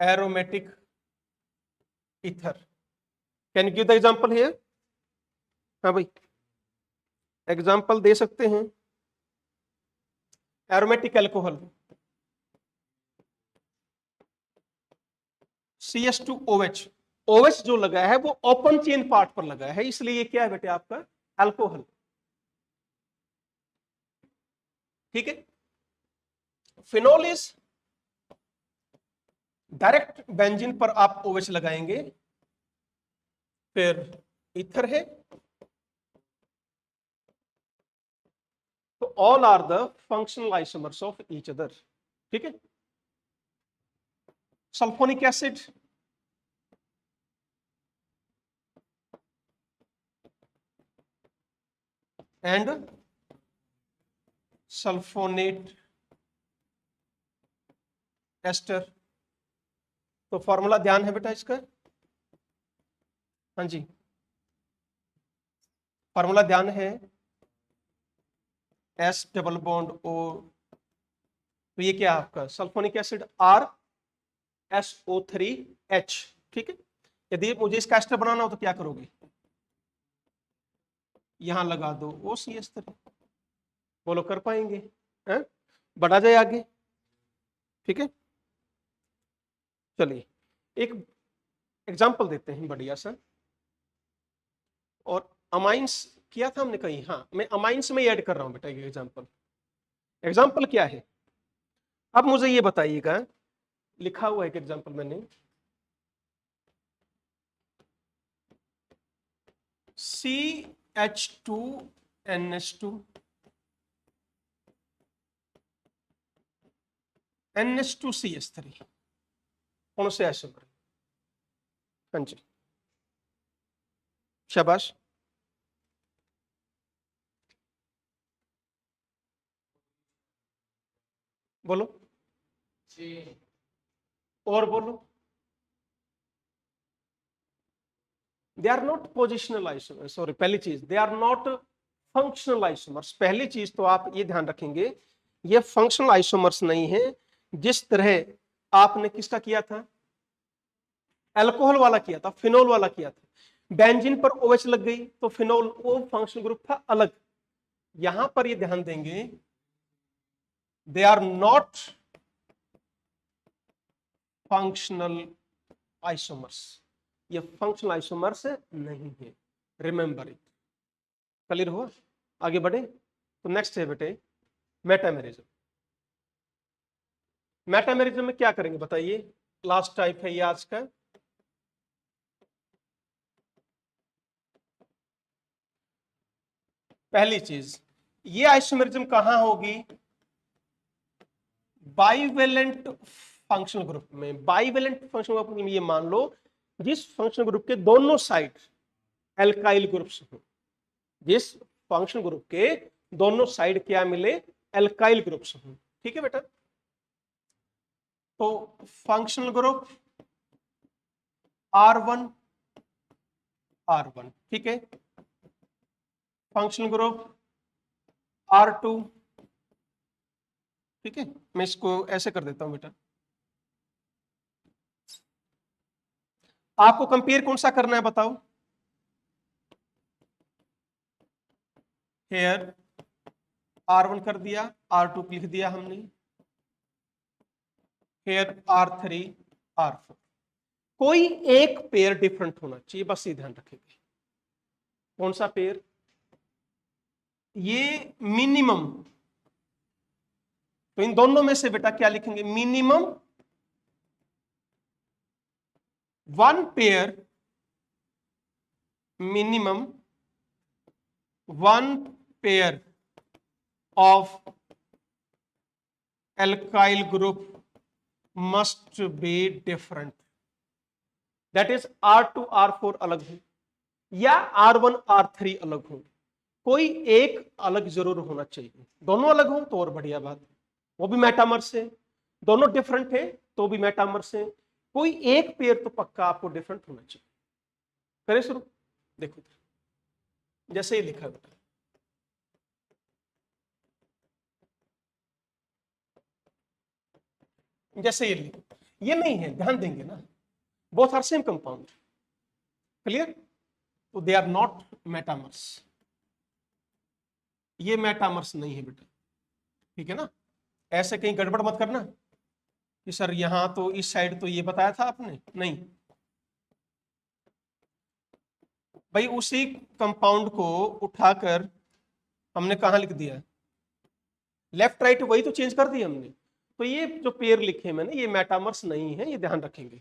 aromatic ether. Can give the example here? हाँ भाई, एग्जांपल दे सकते हैं। एरोमेटिक एल्कोहल, CH2OH, OH जो लगा है वो ओपन चेन पार्ट पर लगा है, इसलिए ये क्या है बेटे आपका अल्कोहल। ठीक है। फिनोल इज डायरेक्ट बेंजीन पर आप OH लगाएंगे, फिर ईथर है, तो all are the functional isomers of each other. ठीक है। Sulphonic acid and sulphonate ester, तो फॉर्मूला ध्यान है बेटा इसका। हाँ जी, फॉर्मूला ध्यान है, S डबल बॉन्ड O, तो ये क्या है आपका सल्फोनिक एसिड RSO3H। ठीक है। यदि मुझे इसका एस्टर बनाना हो तो क्या करोगे, यहां लगा दो OCH3। बोलो कर पाएंगे? है? बढ़ा जाए आगे। ठीक है। चलिए एक एग्जाम्पल देते हैं बढ़िया सा। और अमाइंस किया था हमने कहीं, हाँ मैं अमाइंस में ऐड कर रहा हूं बेटा ये एग्जाम्पल। एग्जाम्पल क्या है, अब मुझे ये बताइएगा, लिखा हुआ है एक एग्जाम्पल मैंने, CH2NH2 NH2CH3, कौन से आइसोमर? हाँ जी, शाबाश। बोलो और बोलो। They are not positional isomers, sorry पहली चीज they are not functional isomers. पहली चीज तो आप ये ध्यान रखेंगे ये फंक्शनल आइसोमर्स नहीं है। जिस तरह आपने किसका किया था, अल्कोहल वाला किया था, फिनोल वाला किया था, बेंजीन पर OH लग गई तो फिनोल वो फंक्शनल ग्रुप था अलग। यहां पर ये ध्यान देंगे they are not functional isomers, ये फंक्शनल आइसोमर्स नहीं है, रिमेंबर इट। क्लियर हुआ? आगे बढ़े तो नेक्स्ट है बेटे मेटामेरिज्म। मेटामेरिज्म में क्या करेंगे बताइए, लास्ट टाइप है ये आज का। पहली चीज ये आइसोमेरिज्म कहां होगी, बाइवेलेंट फंक्शनल ग्रुप में। बाइवेलेंट फंक्शनल ग्रुप में ये मान लो जिस फंक्शनल ग्रुप के दोनों साइड एल्काइल ग्रुप्स हो, जिस फंक्शनल ग्रुप के दोनों साइड क्या मिले, एल्काइल ग्रुप्स हो। ठीक है बेटा, तो फंक्शनल ग्रुप R1 R1, ठीक है, फंक्शनल ग्रुप R2, ठीक है। मैं इसको ऐसे कर देता हूं बेटा, आपको कंपेयर कौन सा करना है बताओ, हेयर R1 कर दिया, R2 लिख दिया हमने, हेयर R3 R4, कोई एक पेयर डिफरेंट होना चाहिए, बस ये ध्यान रखेंगे। कौन सा पेयर, ये मिनिमम, तो इन दोनों में से बेटा क्या लिखेंगे, minimum one pair, minimum one pair of alkyl group must be different, that is R2 R4 अलग हो या R1 R3 अलग हो, कोई एक अलग जरूर होना चाहिए। दोनों अलग हो तो और बढ़िया बात, वो भी मेटामर से, दोनों डिफरेंट है तो भी मेटामर से, कोई एक पेयर तो पक्का आपको डिफरेंट होना चाहिए। करें शुरू, देखो जैसे ही लिखा बेटा, जैसे ये नहीं है, ध्यान देंगे ना, both are same compound. Clear? तो दे आर नॉट मेटामर्स, ये मेटामर्स नहीं है बेटा। ठीक है ना, ऐसे कहीं गड़बड़ मत करना कि सर यहां तो इस साइड तो ये बताया था आपने, नहीं, भाई उसी कंपाउंड को उठाकर हमने कहाँ लिख दिया, लेफ्ट राइट वही तो चेंज कर दिया हमने। तो ये जो पेयर लिखे मैंने ये मेटामर्स नहीं है, ये ध्यान रखेंगे,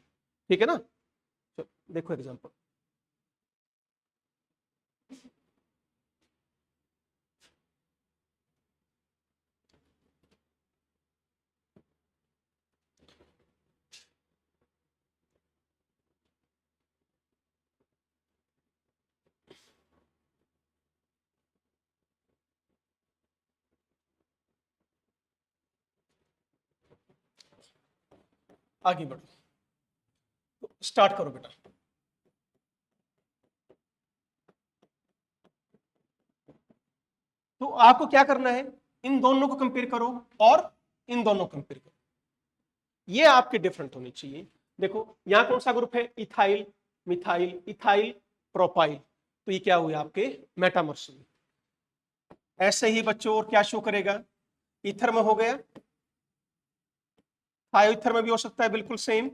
ठीक है ना। चलो देखो एग्जांपल, आगे बढ़ो, तो स्टार्ट करो बेटा। तो आपको क्या करना है, इन दोनों को कंपेयर करो और इन दोनों को कंपेयर करो, ये आपके डिफरेंट होने चाहिए। देखो यहां कौन सा ग्रुप है, इथाइल मिथाइल इथाइल प्रोपाइल, तो ये क्या हुए आपके मेटामर्स हुए। ऐसे ही बच्चों और क्या शो करेगा, ईथर में हो गया, थायोईथर में भी हो सकता है, बिल्कुल सेम।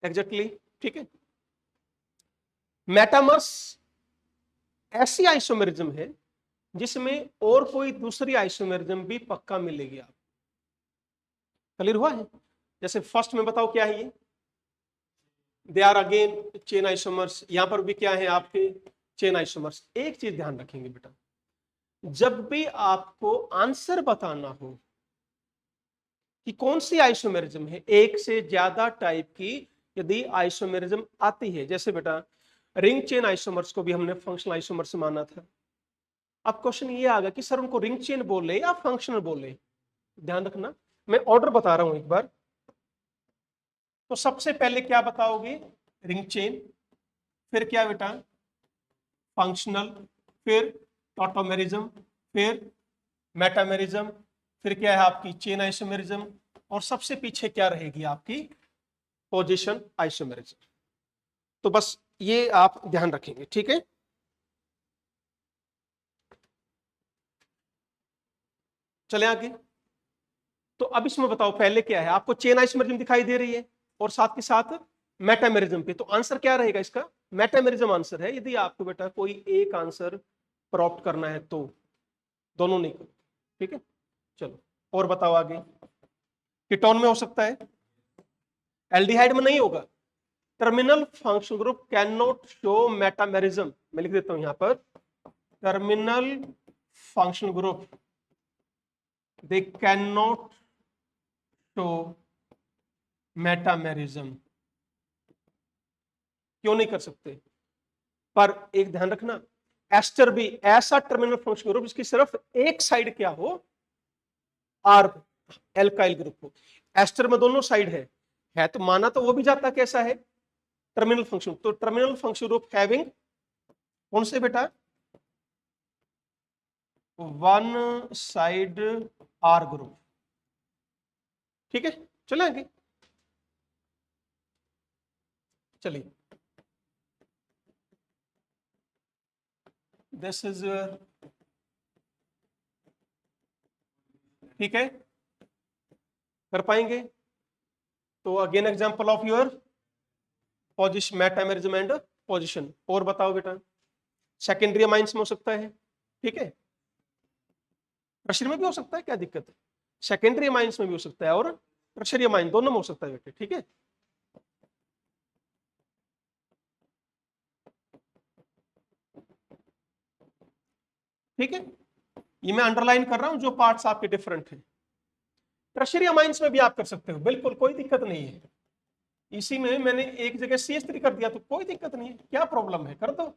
एग्जैक्टली, ठीक है। मेटामर्स ऐसी आइसोमेरिज्म है जिसमें और कोई दूसरी आइसोमेरिज्म भी पक्का मिलेगी आप, क्लियर हुआ है। जैसे फर्स्ट में बताओ क्या है ये, they are again chain isomers, यहां पर भी क्या है आपके चेन आइसोमर्स। एक चीज ध्यान रखेंगे बेटा, जब भी आपको आंसर बताना हो कि कौन सी आइसोमेरिज्म है, एक से ज्यादा टाइप की यदि आइसोमेरिज्म आती है, जैसे बेटा रिंग चेन आइसोमर्स को भी हमने फंक्शनल आइसोमर्स माना था। अब क्वेश्चन ये आ गया कि सर उनको रिंग चेन बोले या फंक्शनल बोले। ध्यान रखना, मैं ऑर्डर बता रहा हूं एक बार। तो सबसे पहले क्या बताओगे, रिंग चेन, फिर क्या बेटा फंक्शनल, फिर टॉटोमेरिज्म, फिर मेटामेरिज्म, फिर क्या है आपकी चेन आइसोमेरिज्म, और सबसे पीछे क्या रहेगी आपकी पोजीशन आइसोमेरिज्म। तो बस ये आप ध्यान रखेंगे, ठीक है। चले आगे। तो अब इसमें बताओ पहले क्या है, आपको चेन आइसोमेरिज्म दिखाई दे रही है और साथ के साथ मेटामेरिज्म पे, तो आंसर क्या रहेगा इसका, मेटामेरिज्म आंसर है। यदि आपको बेटा कोई एक आंसर प्रॉप्ट करना है तो दोनों नहीं करो, ठीक है। चलो और बताओ आगे, कीटोन में हो सकता है, एल्डिहाइड में नहीं होगा। Terminal functional group can not show metamerism, मैं लिख देता हूं यहां पर, terminal functional group they can not show metamerism. क्यों नहीं कर सकते, पर एक ध्यान रखना, एस्टर भी ऐसा टर्मिनल फंक्शनल ग्रुप जिसकी सिर्फ एक साइड क्या हो, आर एल्काइल ग्रुप हो। एस्टर में दोनों साइड है तो माना तो वो भी जाता कैसा है, टर्मिनल फंक्शन। तो टर्मिनल फंक्शन ग्रुप हैविंग कौन से बेटा, वन साइड आर ग्रुप, ठीक है। चले आगे, चलिए दिस इज, ठीक है, कर पाएंगे। तो again example of your position metamerism and position, और बताओ बेटा सेकेंडरी अमाइंस में हो सकता है, ठीक है, टर्शियरी में भी हो सकता है, क्या दिक्कत है, सेकेंडरी अमाइंस में भी हो सकता है और टर्शियरी अमाइन दोनों में हो सकता है बेटे, ठीक है। ठीक है, ये मैं अंडरलाइन कर रहा हूं जो पार्ट्स आपके डिफरेंट हैं। टर्शियरी अमाइंस में भी आप कर सकते हो, बिल्कुल कोई दिक्कत नहीं है। इसी में मैंने एक जगह CH3 कर दिया तो कोई दिक्कत नहीं है, क्या प्रॉब्लम है, कर दो।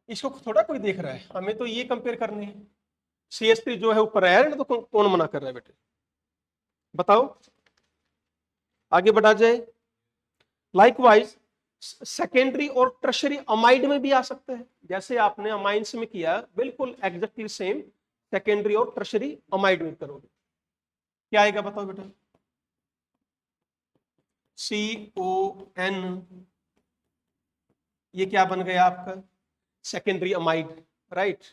इसको थोड़ा कोई देख रहा है, हमें तो ये कंपेयर करने है। CH3 जो है ऊपर है तो कौन मना कर रहा है बेटे, बताओ, आगे बढ़ा जाए। लाइकवाइज सेकेंडरी और टर्शियरी अमाइड में भी आ सकते हैं, जैसे आपने अमाइंस में किया बिल्कुल एग्जैक्टली सेम, सेकेंडरी और टर्शियरी अमाइड में करोगे, क्या आएगा बताओ बेटा, CON, ये क्या बन गया आपका सेकेंडरी अमाइड, राइट।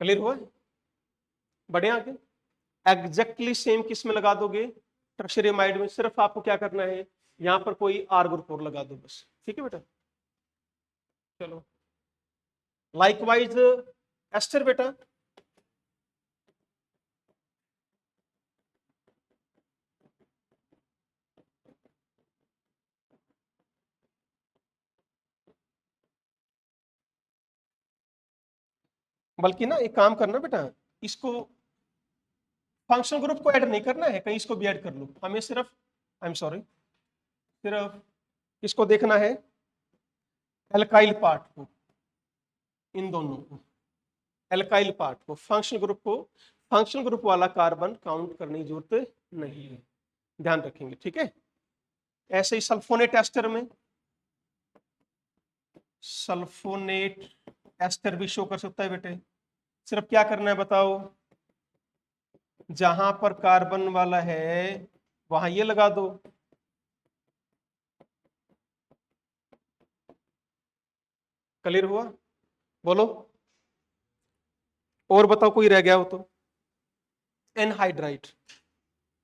क्लियर हुआ? बढ़े आगे। एग्जैक्टली सेम किस में लगा दोगे? टर्शियरी अमाइड में। सिर्फ आपको क्या करना है, यहां पर कोई आर ग्रुप और लगा दो बस, ठीक है बेटा। चलो लाइकवाइज एस्टर बेटा, बल्कि ना एक काम करना बेटा, इसको फंक्शनल ग्रुप को ऐड नहीं करना है, कहीं इसको भी ऐड कर लो। हमें सिर्फ, आई एम सॉरी, सिर्फ इसको देखना है एल्काइल पार्ट को, इन दोनों को, एल्काइल पार्ट को, फंक्शनल ग्रुप को, फंक्शनल ग्रुप वाला कार्बन काउंट करने की जरूरत नहीं है, ध्यान रखेंगे, ठीक है। ऐसे ही सल्फोनेट एस्टर में, सल्फोनेट एस्टर भी शो कर सकता है बेटे। सिर्फ क्या करना है बताओ, जहां पर कार्बन वाला है वहां ये लगा दो, क्लियर हुआ? बोलो और बताओ, कोई रह गया हो तो। एनहाइड्राइड,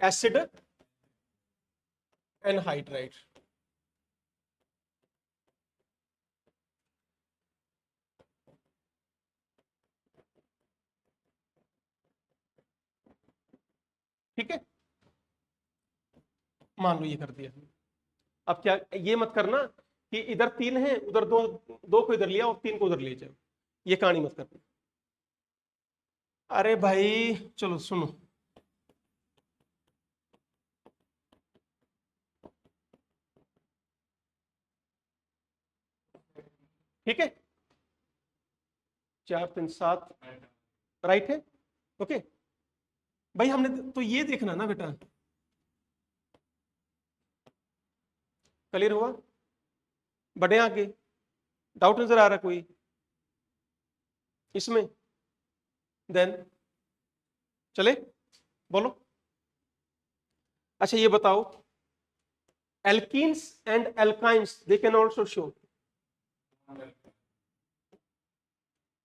एसिड एनहाइड्राइड, ठीक है, मान लो ये कर दिया। अब क्या, ये मत करना कि इधर 3 है उधर 2, 2 को इधर लिया और 3 को उधर ले जाओ, ये कहानी मत करना। अरे भाई चलो सुनो, ठीक है, 4 3 7 राइट है, ओके। भाई हमने तो ये देखना ना बेटा, क्लियर हुआ? बढ़े आगे, डाउट नजर आ रहा कोई इसमें? देन चले, बोलो। अच्छा ये बताओ, alkenes and alkynes they can also show,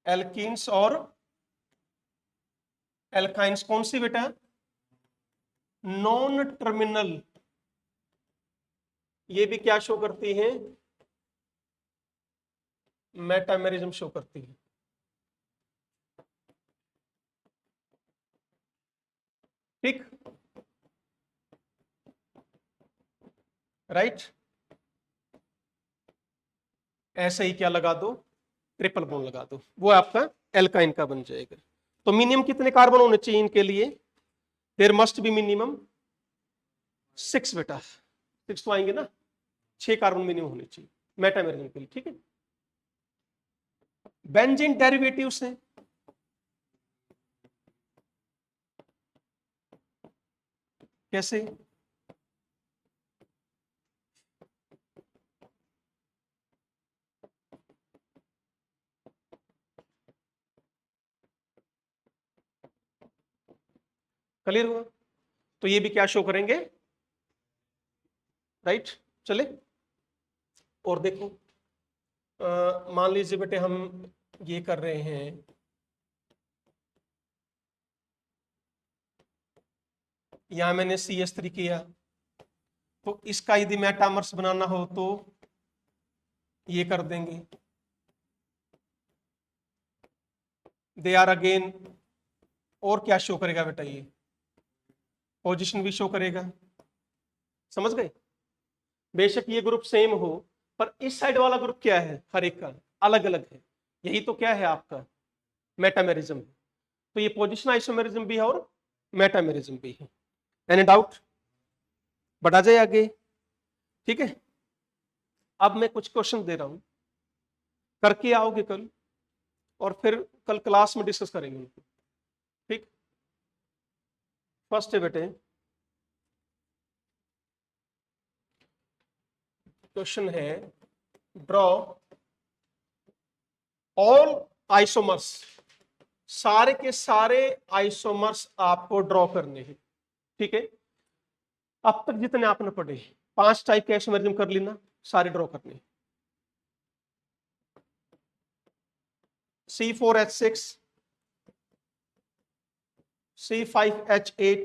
alkenes और एल्काइंस कौन सी बेटा? नॉन टर्मिनल, ये भी क्या शो करती है? मेटामेरिज्म शो करती है, ठीक, राइट। ऐसे ही क्या लगा दो, ट्रिपल बॉन्ड लगा दो, वो आपका एल्काइन का बन जाएगा। तो मिनिमम कितने कार्बन होने चाहिए इनके लिए? देयर मस्ट बी मिनिमम 6 बेटा, 6 तो आएंगे ना, 6 कार्बन मिनिमम होने चाहिए मेटामेरिज्म के लिए, ठीक है। बेंजीन डेरिवेटिव्स हैं, कैसे? क्लियर हुआ? तो ये भी क्या शो करेंगे, राइट। चले और देखो, मान लीजिए बेटे हम ये कर रहे हैं, यहां मैंने CH3 किया, तो इसका यदि मेटामर्स बनाना हो तो ये कर देंगे, दे आर अगेन, और क्या शो करेगा बेटा, ये पोजीशन भी शो करेगा, समझ गए? बेशक ये ग्रुप सेम हो, पर इस साइड वाला ग्रुप क्या है, हर एक का अलग अलग है, यही तो क्या है आपका मेटामेरिज्म। तो ये पोजीशन आइसोमेरिज्म भी है और मेटामेरिज्म भी है। Any doubt? बढ़ा जाए आगे, ठीक है। अब मैं कुछ क्वेश्चन दे रहा हूं, करके आओगे कल, और फिर कल क्लास में डिस्कस करेंगे उनको, ठीक। फर्स्ट है बेटे, क्वेश्चन है, ड्रॉ ऑल आइसोमर्स, सारे के सारे आइसोमर्स आपको ड्रॉ करने हैं, ठीक है। अब तक जितने आपने पढ़े 5 टाइप के आइसोमेरिज्म कर लेना, सारे ड्रॉ करने। C4H6 C5H8,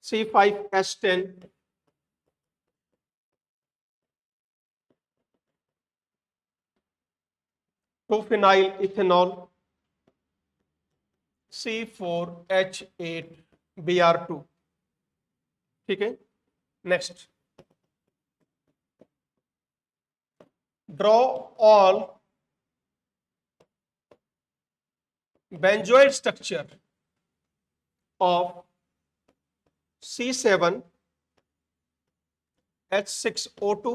C5H10, to phenyl ethanol, C4H8Br2। ठीक है, next, draw all benzoid structure of C7H6O2,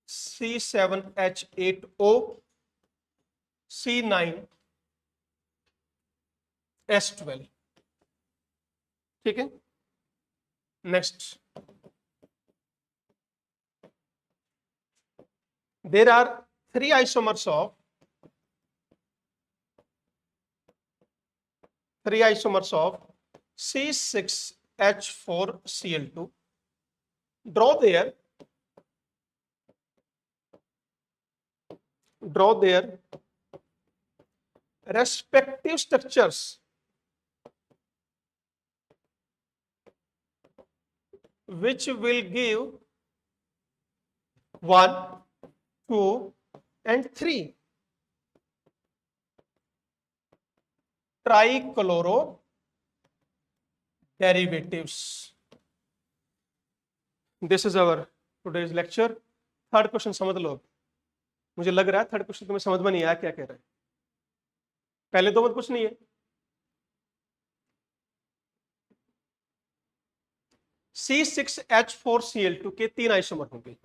C7H8O, C9S12। ठीक है, next, there are three isomers of C6H4Cl2. Draw their respective structures which will give 1, 2 and 3 trichloro derivatives. This is our today's lecture. Third question समझ लो। मुझे लग रहा है third question तुम्हें समझ में नहीं आया क्या कह रहे हैं। पहले दो मत कुछ नहीं है। C6H4Cl2 के 3 आइसोमर होंगे,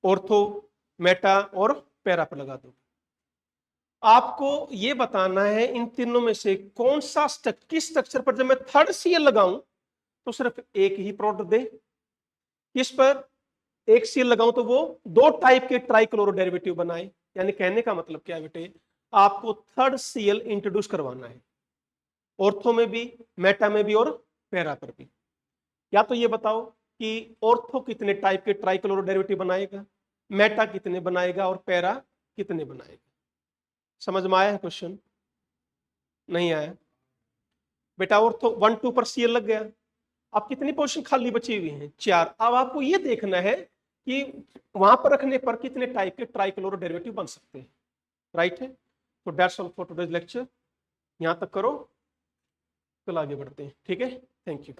ऑर्थो, मेटा और पैरा पर लगा दो। आपको ये बताना है इन तीनों में से कौन सा किस स्ट्रक्चर पर जब मैं थर्ड Cl लगाऊं तो सिर्फ एक ही प्रोडक्ट दे, किस पर एक Cl लगाऊं तो वो दो टाइप के ट्राइक्लोरो डेरिवेटिव बनाए। यानी कहने का मतलब क्या है बेटे, आपको थर्ड Cl इंट्रोड्यूस करवाना है, ऑर्थो में भी, मेटा में भी और पैरा पर भी। या तो ये बताओ कि ऑर्थो कितने टाइप के ट्राइक्लोरो डेरिवेटिव बनाएगा, मेटा कितने बनाएगा और पैरा कितने बनाएगा। समझ में आया है क्वेश्चन? नहीं आया बेटा? ऑर्थो 1, 2 पर Cl लग गया, अब कितनी पोजीशन खाली बची हुई हैं? 4। अब आपको ये देखना है कि वहां पर रखने पर कितने टाइप के ट्राइक्लोरो डेरिवेटिव बन सकते हैं। राइट है? तो that's all for today's lecture. यहां तक करो, कल आगे बढ़ते हैं। ठीक है, थैंक यू।